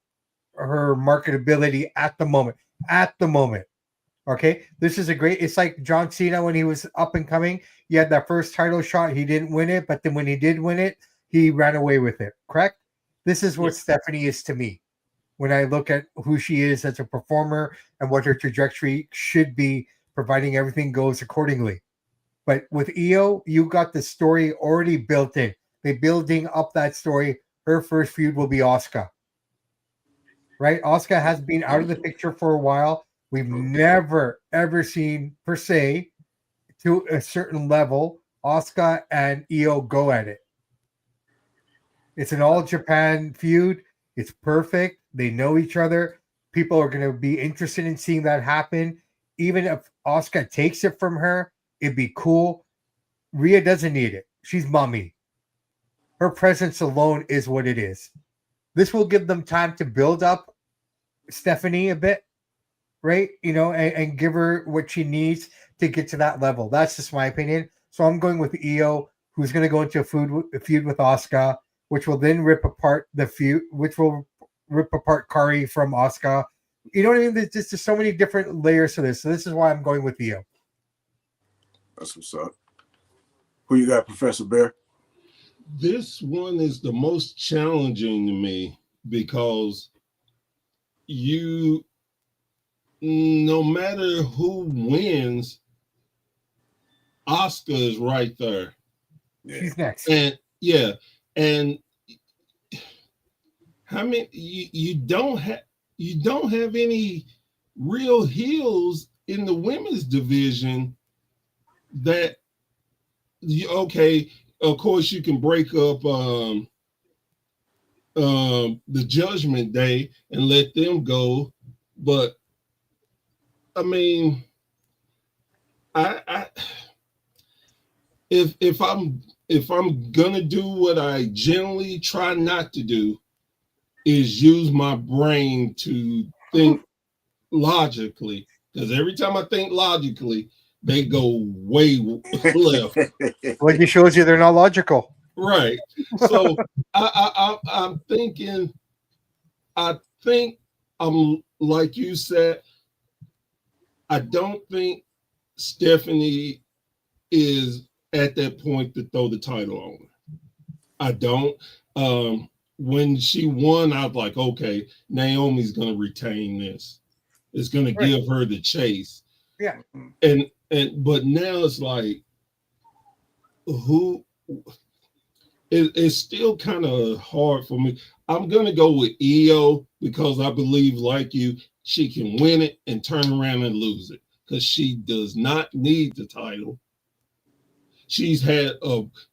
her marketability at the moment. At the moment. Okay, this is it's like John Cena when he was up and coming. He had that first title shot. He didn't win it, but then when he did win it, he ran away with it. Correct? This is what Stephanie is to me when I look at who she is as a performer and what her trajectory should be, providing everything goes accordingly. But with Io, you got the story already built in. They're building up that story. Her first feud will be Asuka. Right? Asuka has been out of the picture for a while. We've never, ever seen, per se, to a certain level, Asuka and Io go at it. It's an all-Japan feud. It's perfect. They know each other. People are going to be interested in seeing that happen. Even if Asuka takes it from her, it'd be cool. Rhea doesn't need it. She's mummy. Her presence alone is what it is. This will give them time to build up Stephanie a bit. Right, and give her what she needs to get to that level. That's just my opinion. So I'm going with Io, who's going to go into a feud with Asuka, which will then rip apart the feud, which will rip apart Kari from Asuka. You know what I mean? There's just so many different layers to this. So this is why I'm going with Io. That's what's up. Who you got, Professor Bear? This one is the most challenging to me because no matter who wins, Asuka is right there. She's next. And how many you don't have any real heels in the women's division that of course you can break up the Judgment Day and let them go, but I mean, if I'm gonna do what I generally try not to do, is use my brain to think logically. Because every time I think logically, they go way left. Well, it shows you they're not logical. Right. So I'm thinking. I think I'm like you said. I don't think Stephanie is at that point to throw the title on her. I don't. When she won, I was like, okay, Naomi's going to retain this. It's going to give her the chase. Yeah. But now it's like who it's still kind of hard for me. I'm gonna go with Io because I believe, like you, she can win it and turn around and lose it because she does not need the title. She's had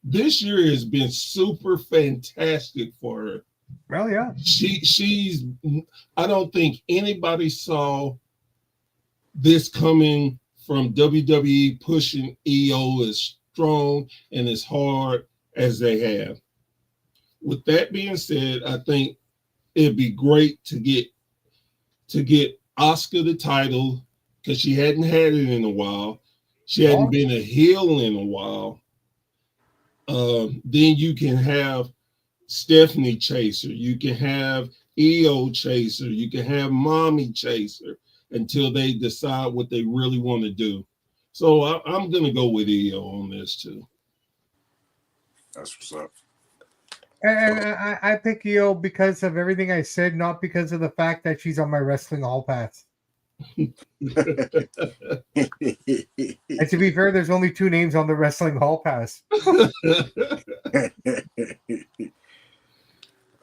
this year has been super fantastic for her. Well, yeah. She's I don't think anybody saw this coming from WWE pushing EO as strong and as hard as they have. With that being said, I think it'd be great to get Asuka the title because she hadn't had it in a while. She hadn't been a heel in a while. Then you can have Stephanie Chaser. You can have EO Chaser. You can have Mommy Chaser until they decide what they really want to do. So I'm going to go with EO on this too. That's what's up. And I pick Io because of everything I said, not because of the fact that she's on my wrestling hall pass. And to be fair, there's only 2 names on the wrestling hall pass.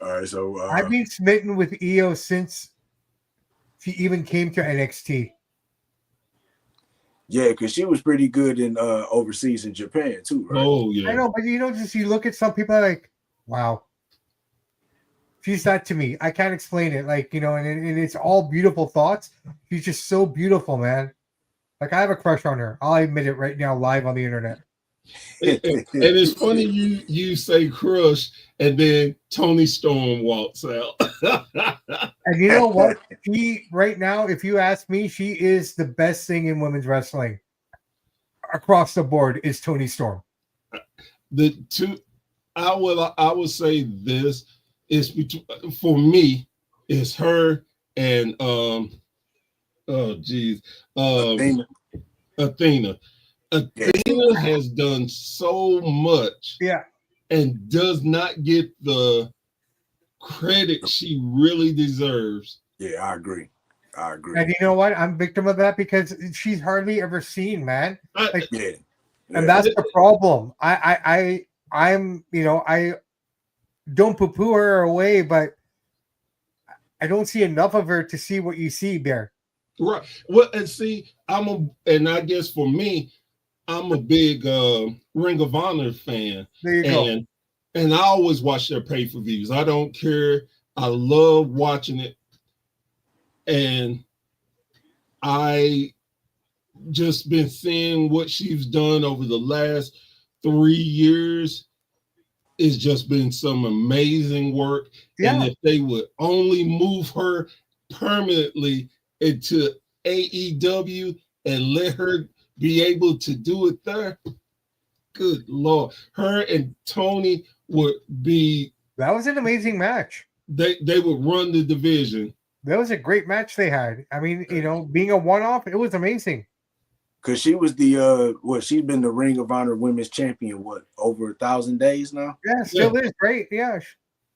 All right, so I've been smitten with Io since she even came to NXT. Yeah, because she was pretty good in overseas in Japan too, right? Oh yeah, I know, but just you look at some people like, wow, she's that to me. I can't explain it, like and it's all beautiful thoughts. She's just so beautiful, man. Like I have a crush on her. I'll admit it right now, live on the internet. and it's funny you say crush, and then Tony Storm walks out. And you know what? She right now, if you ask me, she is the best thing in women's wrestling across the board. Is Tony Storm. I would say this is for me is her and Athena. Athena has done so much, and does not get the credit she really deserves. Yeah, I agree. And you know what? I'm victim of that because she's hardly ever seen, man. And that's the problem. I'm I don't poo-poo her away, but I don't see enough of her to see what you see there. Right. Well, and see, and I guess for me, I'm a big Ring of Honor fan. There you go. And I always watch their pay-per-views. I don't care. I love watching it. And I just been seeing what she's done over the last 3 years. It's just been some amazing work. Yeah. And if they would only move her permanently into AEW and let her be able to do it there, good Lord. Her and Tony would be... That was an amazing match. They would run the division. That was a great match they had. I mean, being a one-off, it was amazing. Because she was she's been the Ring of Honor Women's Champion, over 1,000 days now? Yeah, still is great. Yeah.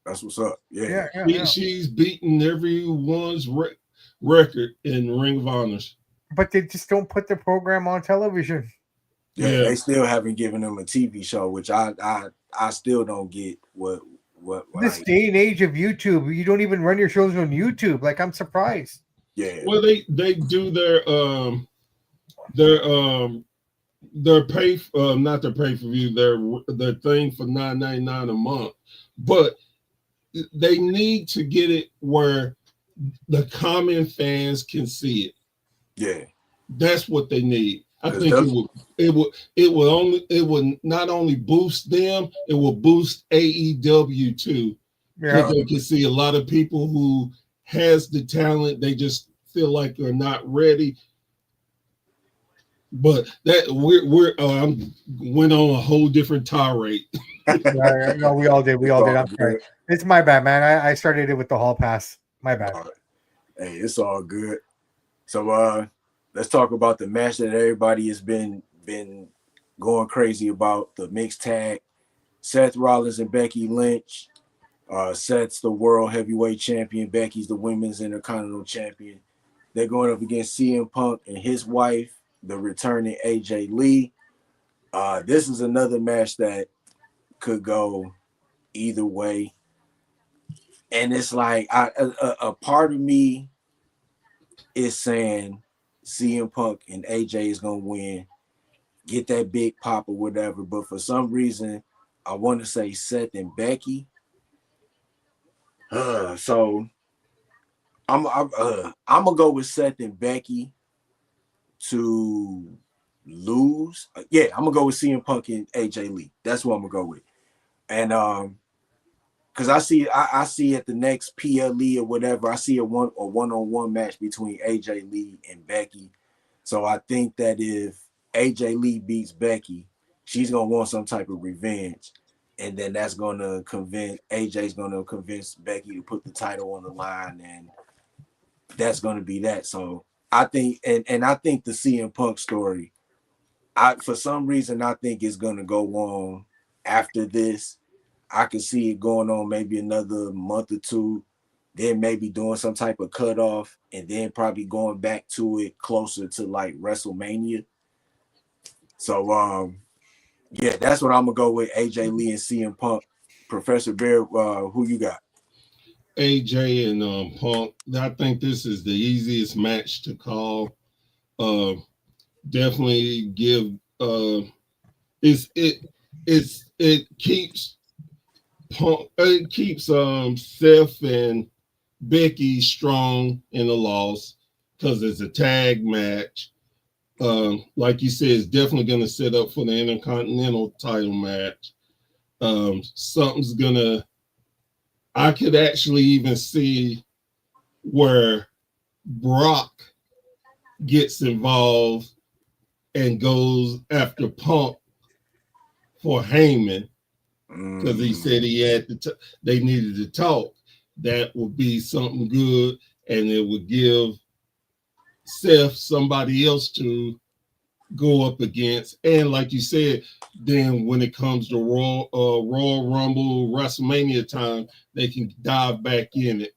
That's what's up. Yeah. She's beaten everyone's record in Ring of Honors. But they just don't put the program on television. Yeah, they still haven't given them a TV show, which I still don't get what this day and age of YouTube, you don't even run your shows on YouTube. Like, I'm surprised. Yeah. Well, they do their pay not their pay-per-view, their thing for $9.99 a month. But they need to get it where the common fans can see it. Yeah. That's what they need. I think it would not only boost them, it will boost AEW too. Because they can see a lot of people who has the talent, they just feel like they're not ready. But that went on a whole different tirade. No, we all did. I'm sorry. It's my bad, man. I started it with the hall pass. My bad. Hey, it's all good. So let's talk about the match that everybody has been going crazy about, the mixed tag. Seth Rollins and Becky Lynch. Seth's the world heavyweight champion. Becky's the women's intercontinental champion. They're going up against CM Punk and his wife, the returning AJ Lee. This is another match that could go either way. And it's like a part of me is saying CM Punk and AJ is going to win, get that big pop or whatever. But for some reason, I want to say Seth and Becky. So I'm gonna go with Seth and Becky to lose. Yeah, I'm gonna go with CM Punk and AJ Lee. That's what I'm gonna go with. And because I see at the next PLE or whatever, I see a one-on-one match between AJ Lee and Becky. So I think that if AJ Lee beats Becky, she's gonna want some type of revenge. And then that's gonna AJ's gonna convince Becky to put the title on the line, and that's gonna be that. So I think, and I think the CM Punk story, for some reason I think it's gonna go on after this. I could see it going on maybe another month or two, then maybe doing some type of cutoff, and then probably going back to it closer to like WrestleMania. So yeah, that's what I'm gonna go with. AJ Lee and CM Punk. Professor Bear, who you got? AJ and Punk. I think this is the easiest match to call. Definitely give. It keeps Punk. It keeps Seth and Becky strong in the loss because it's a tag match. Like you said, it's definitely going to set up for the Intercontinental title match. Something's gonna. I could actually even see where Brock gets involved and goes after Punk for Heyman because he said he had to. They needed to talk. That would be something good, and it would give Seth somebody else to go up against. And like you said, then when it comes to Royal Rumble, WrestleMania time, they can dive back in it.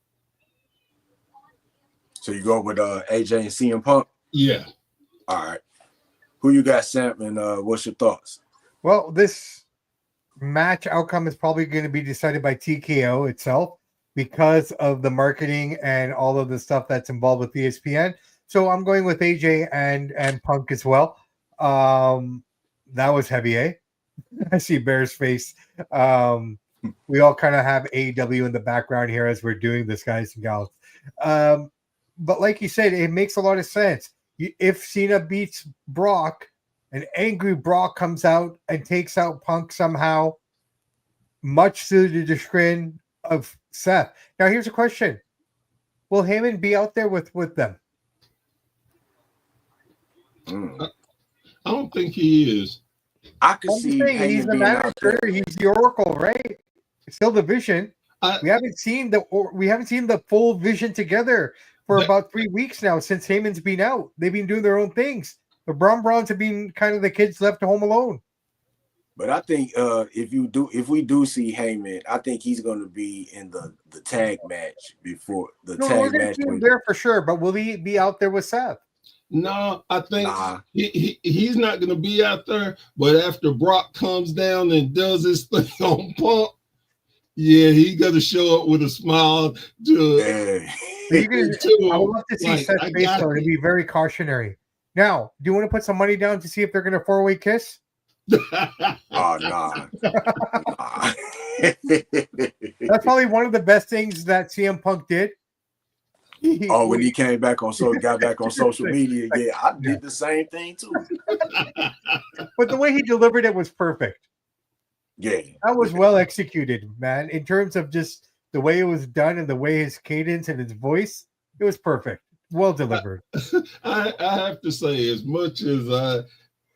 So you go with AJ and CM Punk? Yeah. All right. Who you got, Sam, and what's your thoughts? Well, this match outcome is probably going to be decided by TKO itself because of the marketing and all of the stuff that's involved with ESPN. So I'm going with AJ and Punk as well. That was heavy, eh? I see Bear's face. We all kind of have AEW in the background here as we're doing this, guys and gals. But like you said, it makes a lot of sense. If Cena beats Brock, an angry Brock comes out and takes out Punk somehow, much to the chagrin of Seth. Now, here's a question. Will Heyman be out there with them? I don't think he is. I could see Heyman he's the being out manager. there. He's the Oracle, right? It's still the Vision. We haven't seen the full Vision together for about 3 weeks now since Heyman's been out. They've been doing their own things. The Browns have been kind of the kids left home alone. But I think if we do see Heyman, I think he's going to be in the tag match before the tag match. See him there for sure, but will he be out there with Seth? No, I think he's not going to be out there. But after Brock comes down and does his thing on Punk, yeah, he's going to show up with a smile. I would love to see Seth's face, though. It'd be very cautionary. Now, do you want to put some money down to see if they're going to 4-way kiss? Oh, nah. That's probably one of the best things that CM Punk did. When he got back on social media, yeah, I did the same thing too. But the way he delivered it was perfect. Yeah, that was well executed, man. In terms of just the way it was done and the way his cadence and his voice, it was perfect. Well delivered. I have to say, as much as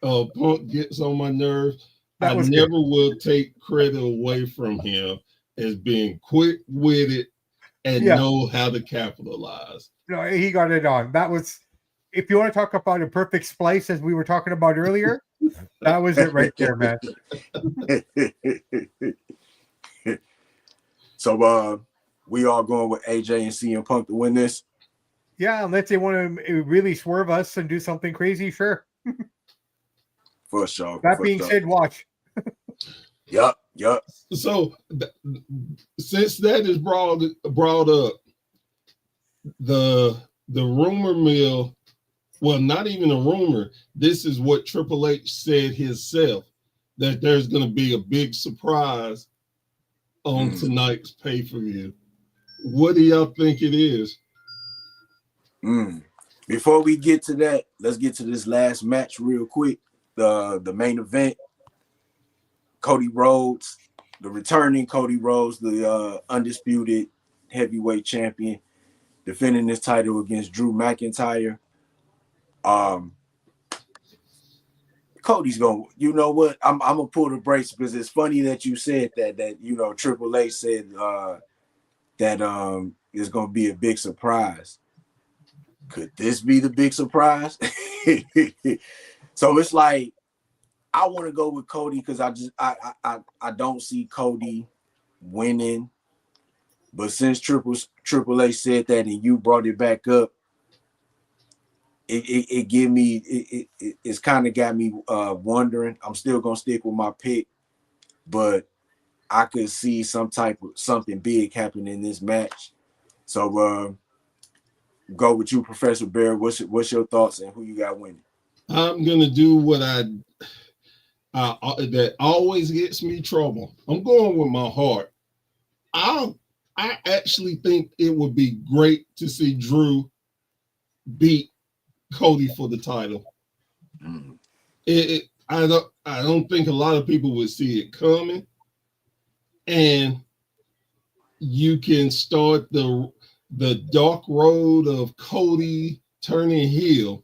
Punk gets on my nerves, I never will take credit away from him as being quick-witted and know how to capitalize. No, he got it on. That was, if you want to talk about a perfect splice, as we were talking about earlier, that was it right there, man. So we all going with AJ and CM Punk to win this? Yeah, unless they want to really swerve us and do something crazy, sure. For sure. That being said, watch. Yup. So since that is brought up, the rumor mill, well, not even a rumor. This is what Triple H said himself, that there's going to be a big surprise on tonight's pay-per-view. What do y'all think it is? Before we get to that, let's get to this last match real quick. The main event, Cody Rhodes, the returning Cody Rhodes, the undisputed heavyweight champion, defending his title against Drew McIntyre. Cody's going, you know what? I'm gonna pull the brakes because it's funny that you said that you know Triple H said that it's gonna be a big surprise. Could this be the big surprise? So it's like I want to go with Cody because I don't see Cody winning. But since Triple H said that and you brought it back up, it's kind of got me wondering. I'm still gonna stick with my pick, but I could see something big happen in this match. So go with you, Professor Bear. What's your thoughts and who you got winning? I'm gonna do what that always gets me trouble. I'm going with my heart. I actually think it would be great to see Drew beat Cody for the title. I don't think a lot of people would see it coming, and you can start the dark road of Cody turning heel.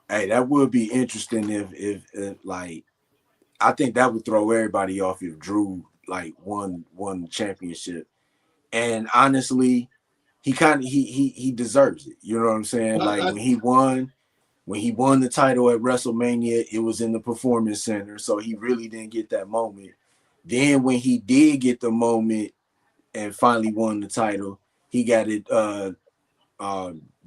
Hey, that would be interesting if like I think that would throw everybody off if Drew like won the championship. And honestly, he deserves it. You know what I'm saying? Like when he won the title at WrestleMania, it was in the Performance Center, so he really didn't get that moment. Then when he did get the moment and finally won the title, he got it.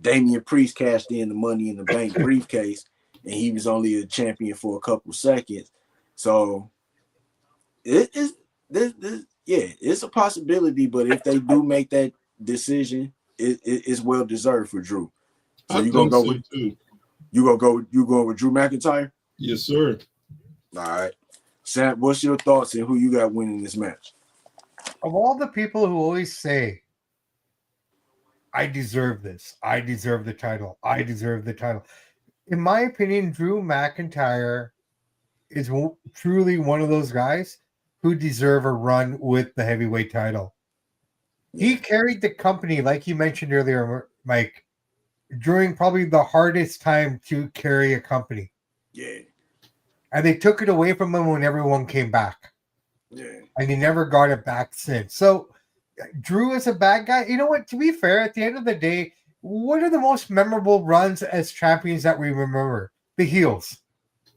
Damian Priest cashed in the Money in the Bank briefcase, and he was only a champion for a couple seconds. So it's a possibility. But if they do make that decision, it's well deserved for Drew. So you gonna go with Drew McIntyre? Yes, sir. All right, Sam. What's your thoughts and who you got winning this match? Of all the people who always say, I deserve this, I deserve the title, I deserve the title. In my opinion, Drew McIntyre is truly one of those guys who deserve a run with the heavyweight title. He carried the company, like you mentioned earlier, Mike, during probably the hardest time to carry a company. Yeah. And they took it away from him when everyone came back. Yeah. And he never got it back since. So Drew is a bad guy. You know what? To be fair, at the end of the day, what are the most memorable runs as champions that we remember? The heels.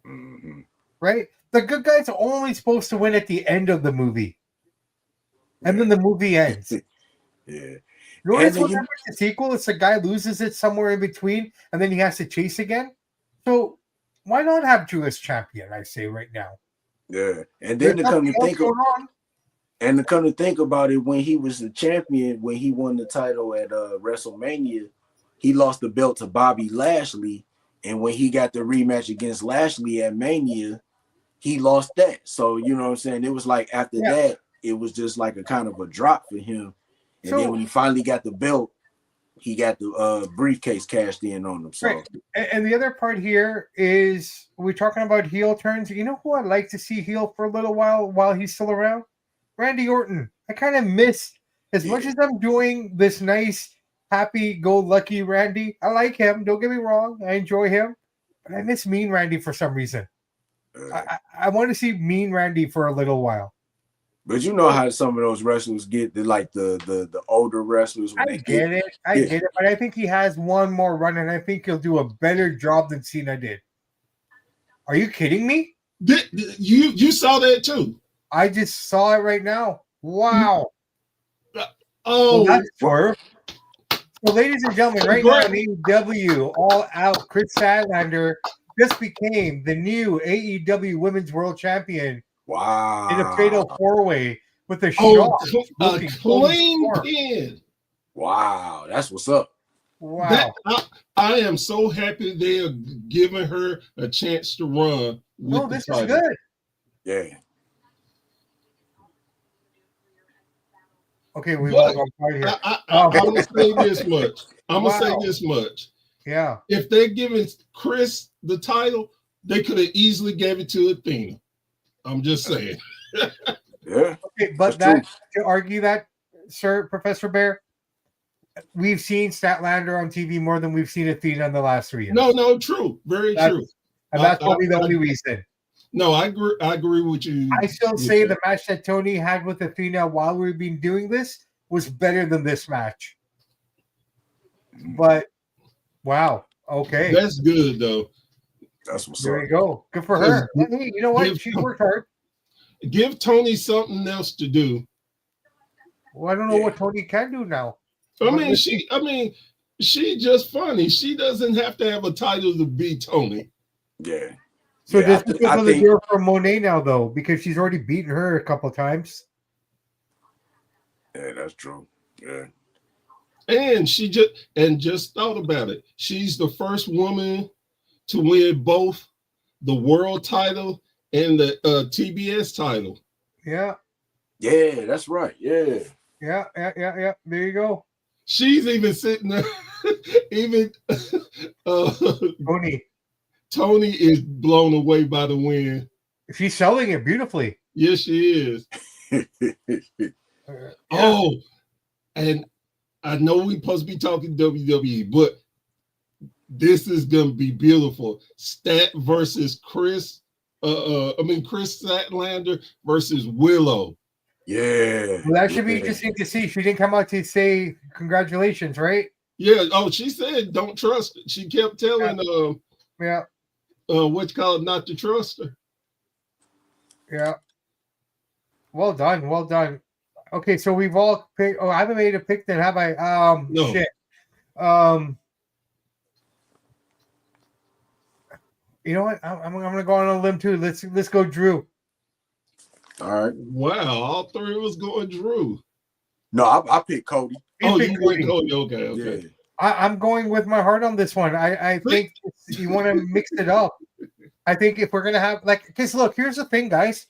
Mm-hmm. Right? The good guys are only supposed to win at the end of the movie. And then the movie ends. Yeah. You always remember the sequel? It's the guy loses it somewhere in between, and then he has to chase again. So why not have Drew as champion, I say right now? Yeah. And then to come to think about it, when he was the champion, when he won the title at WrestleMania, he lost the belt to Bobby Lashley. And when he got the rematch against Lashley at Mania, he lost that. So, you know what I'm saying? It was like after that, it was just like a kind of a drop for him. And then when he finally got the belt, he got the briefcase cashed in on him. So, right. And the other part here is we're talking about heel turns. You know who I'd like to see heel for a little while he's still around? Randy Orton. I kind of miss, as much as I'm doing this nice, happy-go-lucky Randy, I like him. Don't get me wrong. I enjoy him. But I miss Mean Randy for some reason. I want to see Mean Randy for a little while. But you know how some of those wrestlers get, the older wrestlers. I get it, but I think he has one more run, and I think he'll do a better job than Cena did. Are you kidding me? You saw that too? I just saw it right now. Wow. Oh, well, that's swerve. So, ladies and gentlemen, right now in AEW, All Out, Chris Statlander just became the new AEW Women's World Champion Wow. in a fatal four-way with a Oh, shot. a clean pin. Wow, that's what's up. Wow. I am so happy they are giving her a chance to run with No, the this title. is good. Yeah. Okay, we've But all gone right here. I'm going to say this much. I'm going to say Wow. this much. Yeah. If they're giving Chris the title, they could have easily gave it to Athena. I'm just saying. Yeah. Okay, but That's to argue that, Sir Professor Bear, we've seen Statlander on TV more than we've seen Athena in the last 3 years. No, true. Very true. And that's probably the only reason. No, I agree with you. I still say the match that Tony had with Athena while we've been doing this was better than this match. But wow, okay, That's good though. what's up. There you go. Good for her. Hey, you know what? She worked hard. Give Tony something else to do. Well, I don't know what Tony can do now. I mean, she just funny. She doesn't have to have a title to be Tony. Yeah. So Yeah, this is open the door for Monet now, though, because she's already beaten her a couple of times. Yeah, that's true. Yeah. And she just thought about it. She's the first woman to win both the world title and the TBS title. Yeah. Yeah, that's right. Yeah. Yeah. There you go. She's even sitting there. Even Tony is blown away by the win. She's selling it beautifully. Yes, she is. Oh, and I know we're supposed to be talking WWE, but this is gonna be beautiful. Stat versus Chris. Chris Statlander versus Willow. Yeah. Well, that should be interesting to see. She didn't come out to say congratulations, right? Yeah. Oh, she said don't trust it. She kept telling what you call it, not to trust her. Yeah. Well done. Okay, so we've all picked. Oh, I haven't made a pick then, have I? No. Shit. You know what? I'm gonna go on a limb too. Let's go Drew. All right. Wow, all three of us going Drew. No, I picked Cody. You picked Cody. Okay. Yeah. I'm going with my heart on this one. I think you want to mix it up. I think if we're gonna have because look, here's the thing, guys.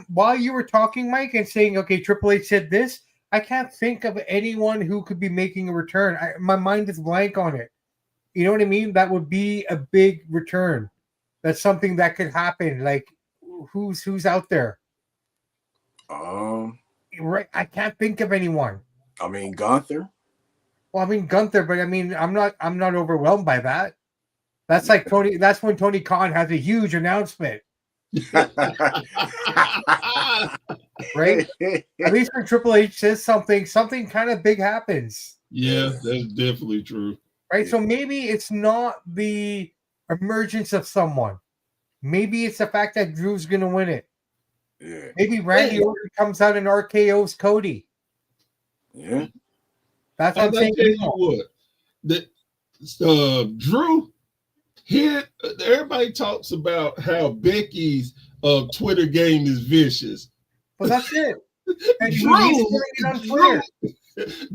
While you were talking, Mike, and saying, okay, Triple H said this, I can't think of anyone who could be making a return. My mind is blank on it. You know what I mean? That would be a big return. That's something that could happen. Like, who's out there? Right, I can't think of anyone. I mean, Gunther. Well, I mean Gunther, but I mean, I'm not overwhelmed by that. That's like Tony. That's when Tony Khan has a huge announcement. Right? At least when Triple H says something kind of big happens. Yeah, that's definitely true. Right? So maybe it's not the emergence of someone. Maybe it's the fact that Drew's going to win it. Yeah. Maybe Randy Orton comes out and RKO's Cody. Yeah. That's what I'm saying. Tell you what, Drew, here, everybody talks about how Becky's Twitter game is vicious. Well, that's it. And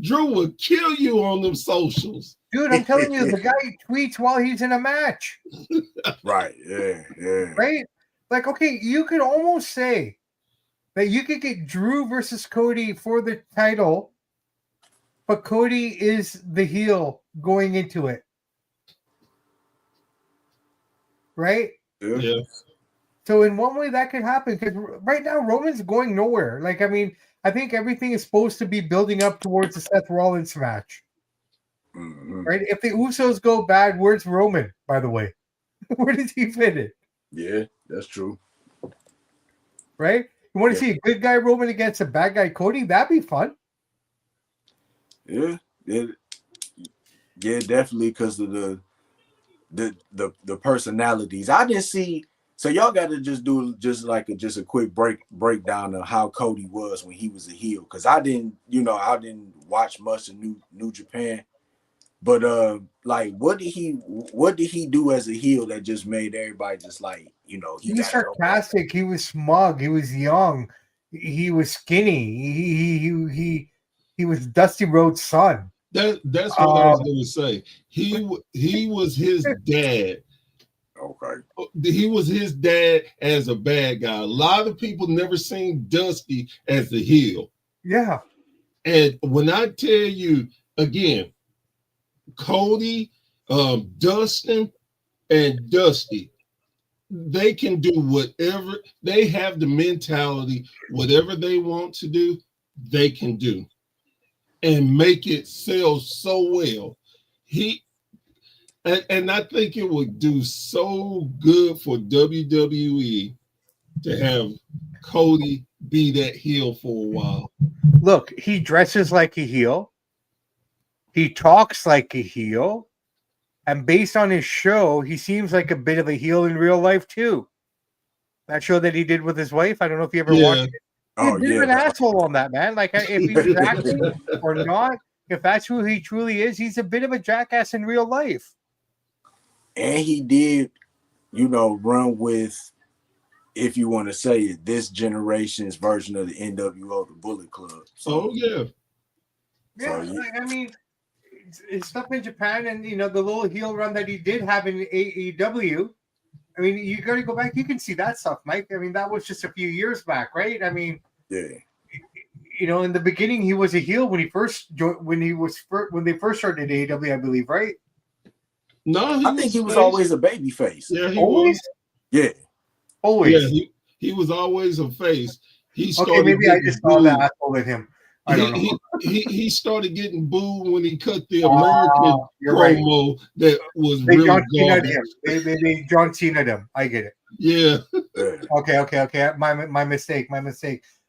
Drew will kill you on them socials. Dude, I'm telling you, the guy tweets while he's in a match. Right. Yeah. Right? Like, okay, you could almost say that you could get Drew versus Cody for the title, but Cody is the heel going into it. Right? Yeah. So in one way that could happen because right now Roman's going nowhere. Like, I mean, I think everything is supposed to be building up towards the Seth Rollins match. Mm-hmm. Right? If the Usos go bad, where's Roman, by the way? Where does he fit in? Yeah, that's true. Right? You want to see a good guy Roman against a bad guy Cody? That'd be fun. Yeah, definitely because of the personalities. I didn't see. So y'all got to just do a quick breakdown of how Cody was when he was a heel, because I didn't watch much of New Japan, But like, what did he do as a heel that just made everybody just like, you know, He was sarcastic. He was smug. He was young. He was skinny. He was Dusty Rhodes' son. That's what I was going to say. He was his dad. Okay. He was his dad as a bad guy. A lot of people never seen Dusty as the heel. Yeah. And when I tell you again, Cody, Dustin, and Dusty, they can do whatever. They have the mentality, whatever they want to do, they can do and make it sell so well. And I think it would do so good for WWE to have Cody be that heel for a while. Look, he dresses like a heel. He talks like a heel. And based on his show, he seems like a bit of a heel in real life too. That show that he did with his wife, I don't know if you ever watched it. He's a bit of an asshole on that, man. Like, if he was acting or not, if that's who he truly is, he's a bit of a jackass in real life. And he did, you know, run with, if you want to say it, this generation's version of the NWO, the Bullet Club. So, yeah. Yeah, so, I mean, his stuff in Japan and, you know, the little heel run that he did have in AEW. I mean, you got to go back. You can see that stuff, Mike. I mean, that was just a few years back, right? I mean, yeah. You know, in the beginning, he was a heel when he first joined, when they first started AEW, I believe, right? No, I think he was always a baby face. Yeah, he always. Was. Yeah, always. Yeah, he was always a face. He started. Okay, maybe I just saw that asshole with him. I don't know. He started getting booed when he cut the American promo that was they really John Cena garbage. him. They John Cena him. I get it. Yeah. Okay. My mistake.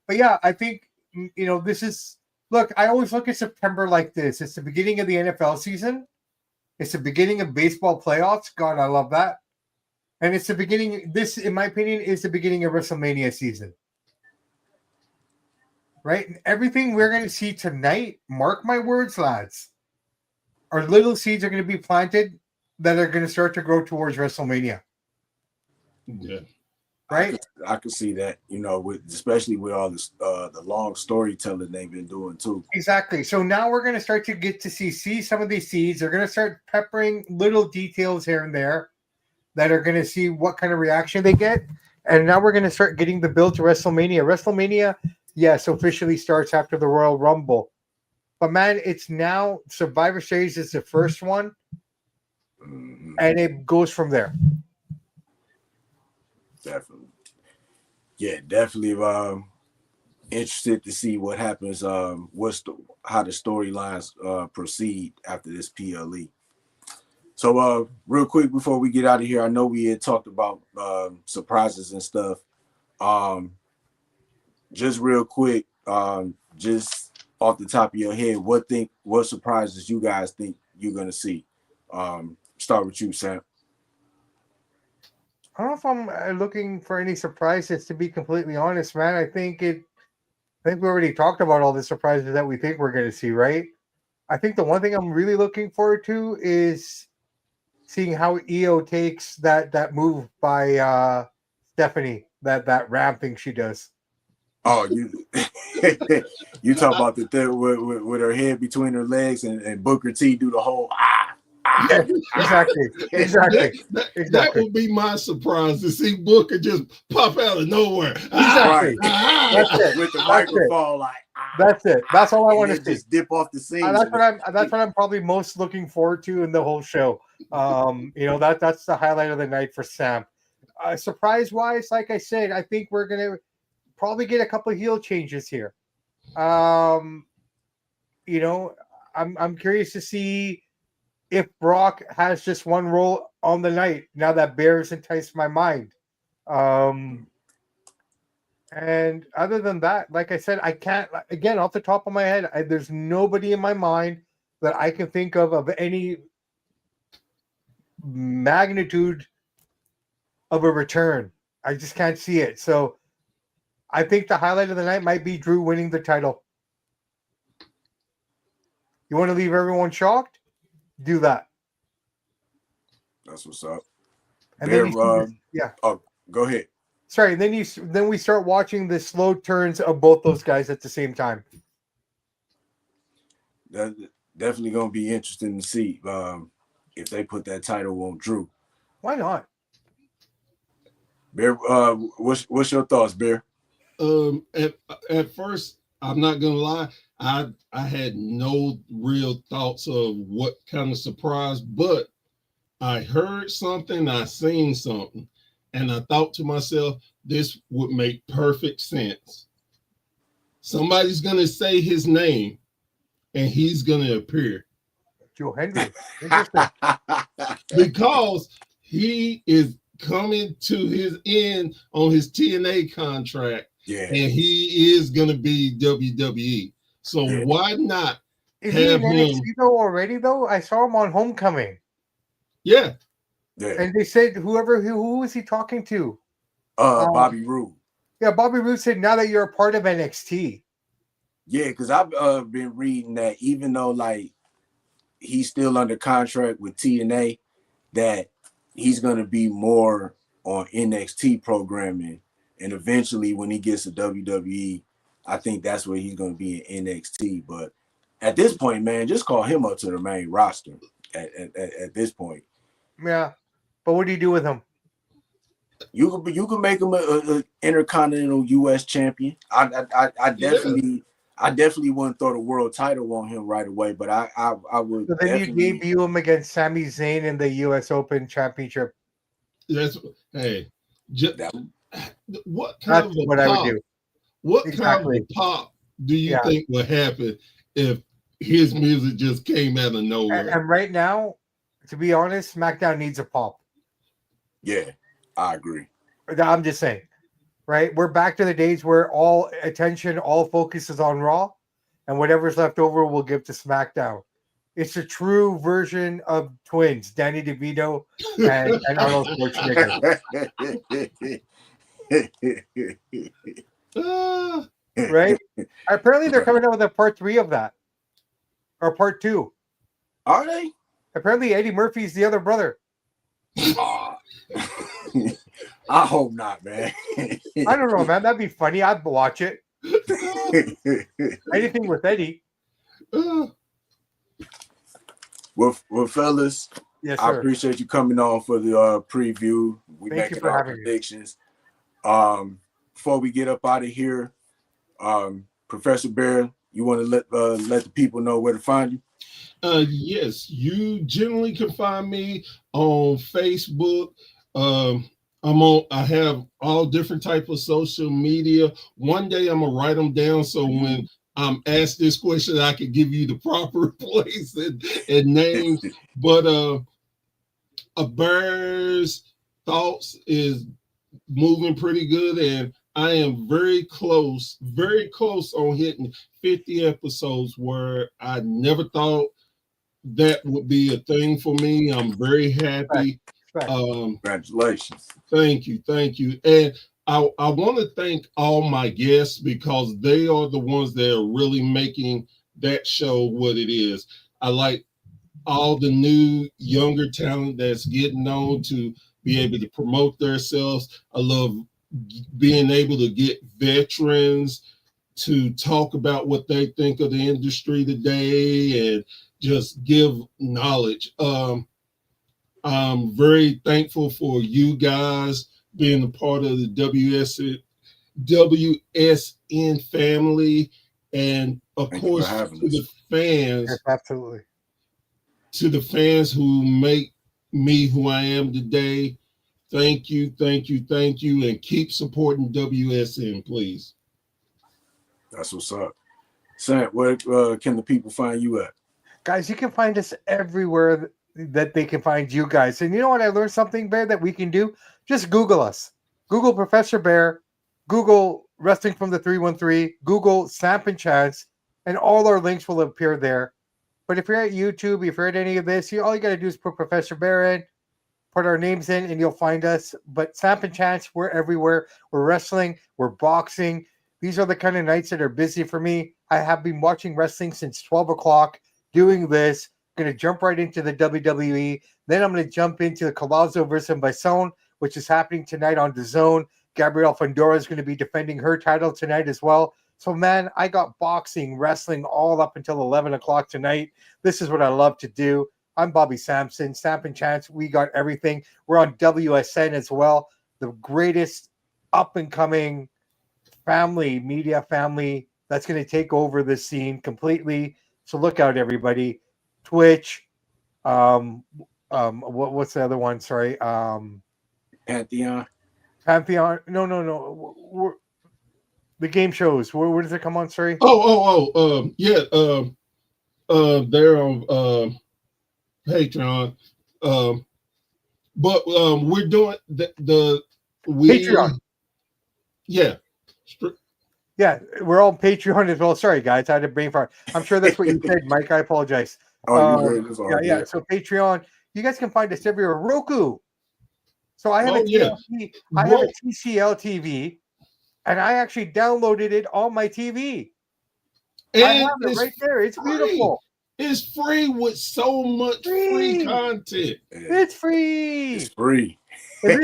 But yeah, I think, you know, this is, look, I always look at September like this. It's the beginning of the NFL season. It's the beginning of baseball playoffs. God, I love that. And it's the beginning, this, in my opinion, is the beginning of WrestleMania season. Right? And everything we're going to see tonight, mark my words, lads, our little seeds are going to be planted that are going to start to grow towards WrestleMania. Yeah. Right? I could see that, you know, especially with all this the long storytelling they've been doing too. Exactly. So now we're going to start to get to see some of these seeds. They're going to start peppering little details here and there that are going to see what kind of reaction they get. And now we're going to start getting the build to WrestleMania. WrestleMania, yes, officially starts after the Royal Rumble. But man, it's now Survivor Series is the first one. And it goes from there. Definitely. Yeah, definitely interested to see what happens, how the storylines proceed after this PLE. So real quick before we get out of here, I know we had talked about surprises and stuff. Just real quick, just off the top of your head, what surprises you guys think you're gonna see? Start with you, Sam. I don't know if I'm looking for any surprises, to be completely honest, man. I think we already talked about all the surprises that we think we're going to see, right? I think the one thing I'm really looking forward to is seeing how EO takes that move by Stephanie, that ram thing she does. Oh, you talk about the thing with her head between her legs and Booker T do the whole Yeah, exactly. That would be my surprise to see Booker just pop out of nowhere. Exactly. That's it. With the microphone, like that's it. That's all I want to see. Just dip off the scene. That's what I'm probably most looking forward to in the whole show. You know, that's the highlight of the night for Sam. Surprise wise, like I said, I think we're gonna probably get a couple of heel changes here. You know, I'm curious to see if Brock has just one role on the night, now that Bears enticed my mind. And other than that, like I said, I can't, again, off the top of my head, there's nobody in my mind that I can think of any magnitude of a return. I just can't see it. So I think the highlight of the night might be Drew winning the title. You want to leave everyone shocked? do that. That's what's up. And Bear, then you see yeah. Oh, go ahead. Sorry, then we start watching the slow turns of both those guys at the same time. That's definitely gonna be interesting to see if they put that title on Drew. Why not? Bear, what's your thoughts, Bear? At first, I'm not gonna lie, I had no real thoughts of what kind of surprise, but I heard something, I seen something, and I thought to myself, this would make perfect sense. Somebody's gonna say his name, and he's gonna appear. Joe Hendry. Interesting. Because he is coming to his end on his TNA contract, Yeah, and he is gonna be WWE. So Yeah. why not Is he in have NXT him? though already though? I saw him on Homecoming. Yeah, yeah. And they said who was he talking to? Bobby Roode. Yeah, Bobby Roode said now that you're a part of NXT. Yeah, because I've been reading that even though like he's still under contract with TNA, that he's gonna be more on NXT programming, and eventually when he gets to WWE, I think that's where he's gonna be in NXT. But at this point, man, just call him up to the main roster. At this point, Yeah. But what do you do with him? you can make him a Intercontinental US champion. I definitely wouldn't throw the world title on him right away, but I would. So then you definitely debut him against Sami Zayn in the US Open Championship. that's hey. that, What kind That's of a what pop? I would do. What Exactly. kind of a pop do you Yeah. think would happen if his music just came out of nowhere? And right now, to be honest, SmackDown needs a pop. yeah, I agree. I'm just saying, right? We're back to the days where all attention, all focus is on Raw, and whatever's left over we'll give to SmackDown. It's a true version of twins, Danny DeVito and Arnold Schwarzenegger. Ah, Right? Apparently they're coming out with a part 3 of that. Or part 2. Are they? Apparently Eddie Murphy's the other brother. Aw. I hope not, man. I don't know, man. That'd be funny. I'd watch it. Anything with Eddie. ah. Well, fellas, Yes, I sir. appreciate you coming on for the preview. We Thank you making for our having me. predictions. Before we get up out of here, Professor Bear, you want to let the people know where to find you? Yes, you generally can find me on Facebook. I have all different type of social media. One day I'm gonna write them down so when I'm asked this question, I can give you the proper place and names. But a Bear's thoughts is moving pretty good, and I am very close on hitting 50 episodes, where I never thought that would be a thing for me. I'm very happy. Right. Congratulations. Thank you. And I want to thank all my guests, because they are the ones that are really making that show what it is. I like all the new younger talent that's getting on to be able to promote themselves. I love being able to get veterans to talk about what they think of the industry today and just give knowledge. I'm very thankful for you guys being a part of the WSN family, and of course to the fans. Yes, absolutely. To the fans who make me who I am today, thank you, and keep supporting WSN, please. That's what's up. Sam, where can the people find you at? Guys, you can find us everywhere that they can find you guys. And you know what? I learned something, Bear, that we can do? Just Google us. Google Professor Bear, Google Wrestling from the 313, Google Snap and Chance, and all our links will appear there. But if you're at YouTube, if you're at any of this, all you got to do is put Professor Bear in, put our names in, and you'll find us. But Snap and Chance, we're everywhere. We're wrestling, we're boxing. These are the kind of nights that are busy for me. I have been watching wrestling since 12 o'clock, doing this. going to jump right into the WWE. Then I'm going to jump into the Colossal versus Bison, which is happening tonight on the Zone. Gabrielle Fondora is going to be defending her title tonight as well. So, man, I got boxing, wrestling all up until 11 o'clock tonight. This is what I love to do. I'm Bobby Sampson, Stampin' Chance. We got everything. We're on WSN as well, the greatest up-and-coming media family that's going to take over the scene completely. So look out, everybody. Twitch. What's the other one? Sorry. Pantheon. No. The game shows. Where does it come on? Sorry. Yeah. They're on Patreon. But we're doing Patreon. Yeah. Yeah, we're on Patreon as well. Sorry, guys, I had a brain fart. I'm sure that's what you said, Mike. I apologize. Yeah. So Patreon, you guys can find us everywhere. Roku. So I have I have a TCL TV, and I actually downloaded it on my TV. And I have it right there. It's beautiful. It's free with so much free content. It's free. It's free. In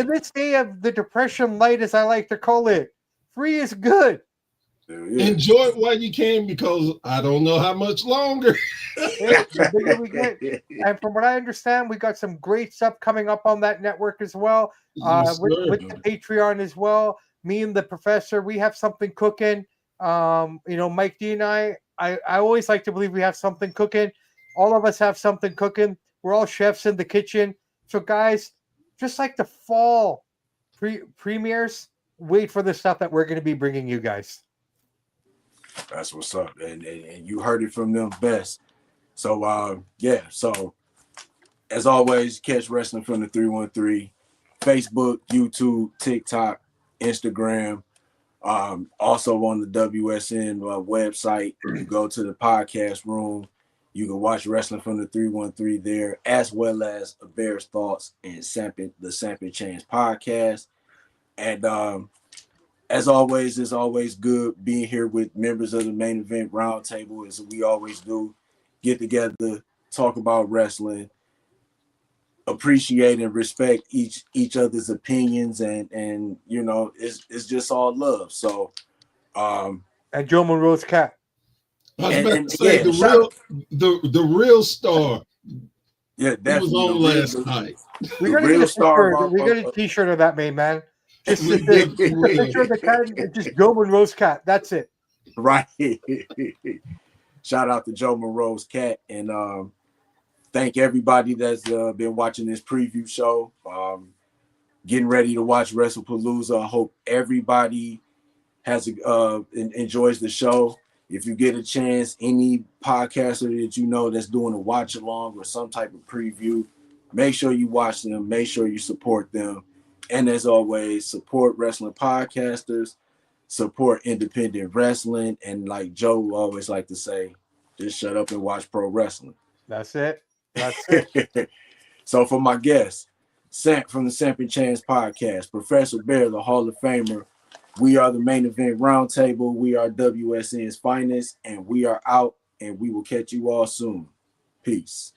this day of the depression light, as I like to call it, free is good. Enjoy it while you can, because I don't know how much longer. The bigger we get. And from what I understand, we got some great stuff coming up on that network as well. With the Patreon as well. Me and the professor, we have something cooking. Mike D and I always like to believe we have something cooking. All of us have something cooking. We're all chefs in the kitchen. So guys, just like the fall premieres, wait for the stuff that we're going to be bringing you guys. That's what's up. And you heard it from them best. So, So, as always, catch Wrestling from the 313. Facebook, YouTube, TikTok, Instagram. Also on the WSN website. You go to the podcast room. You can watch Wrestling from the 313 there, as well as A Bear's Thoughts and the Stampin' Chance podcast. And as always, it's always good being here with members of the Main Event Roundtable, as we always do. Get together, talk about wrestling, appreciate and respect each other's opinions, and it's just all love. So and Joe Monroe's cat. I was about to say the real star. Yeah, definitely. He was on last night. We gotta get a star. We got a T-shirt of that made, man. Just the picture of the cat, just Joe Monroe's cat. That's it. Right. Shout out to Joe Monroe's cat, and thank everybody that's been watching this preview show. Getting ready to watch Wrestlepalooza. I hope everybody enjoys the show. If you get a chance, any podcaster that you know that's doing a watch along or some type of preview, make sure you watch them. Make sure you support them. And as always, support wrestling podcasters, support independent wrestling, and like Joe always like to say, just shut up and watch pro wrestling. That's it. That's it. So for my guests, from the Stampin' Chance podcast, Professor Bear, the Hall of Famer, we are the Main Event Roundtable. We are WSN's finest, and we are out, and we will catch you all soon. Peace.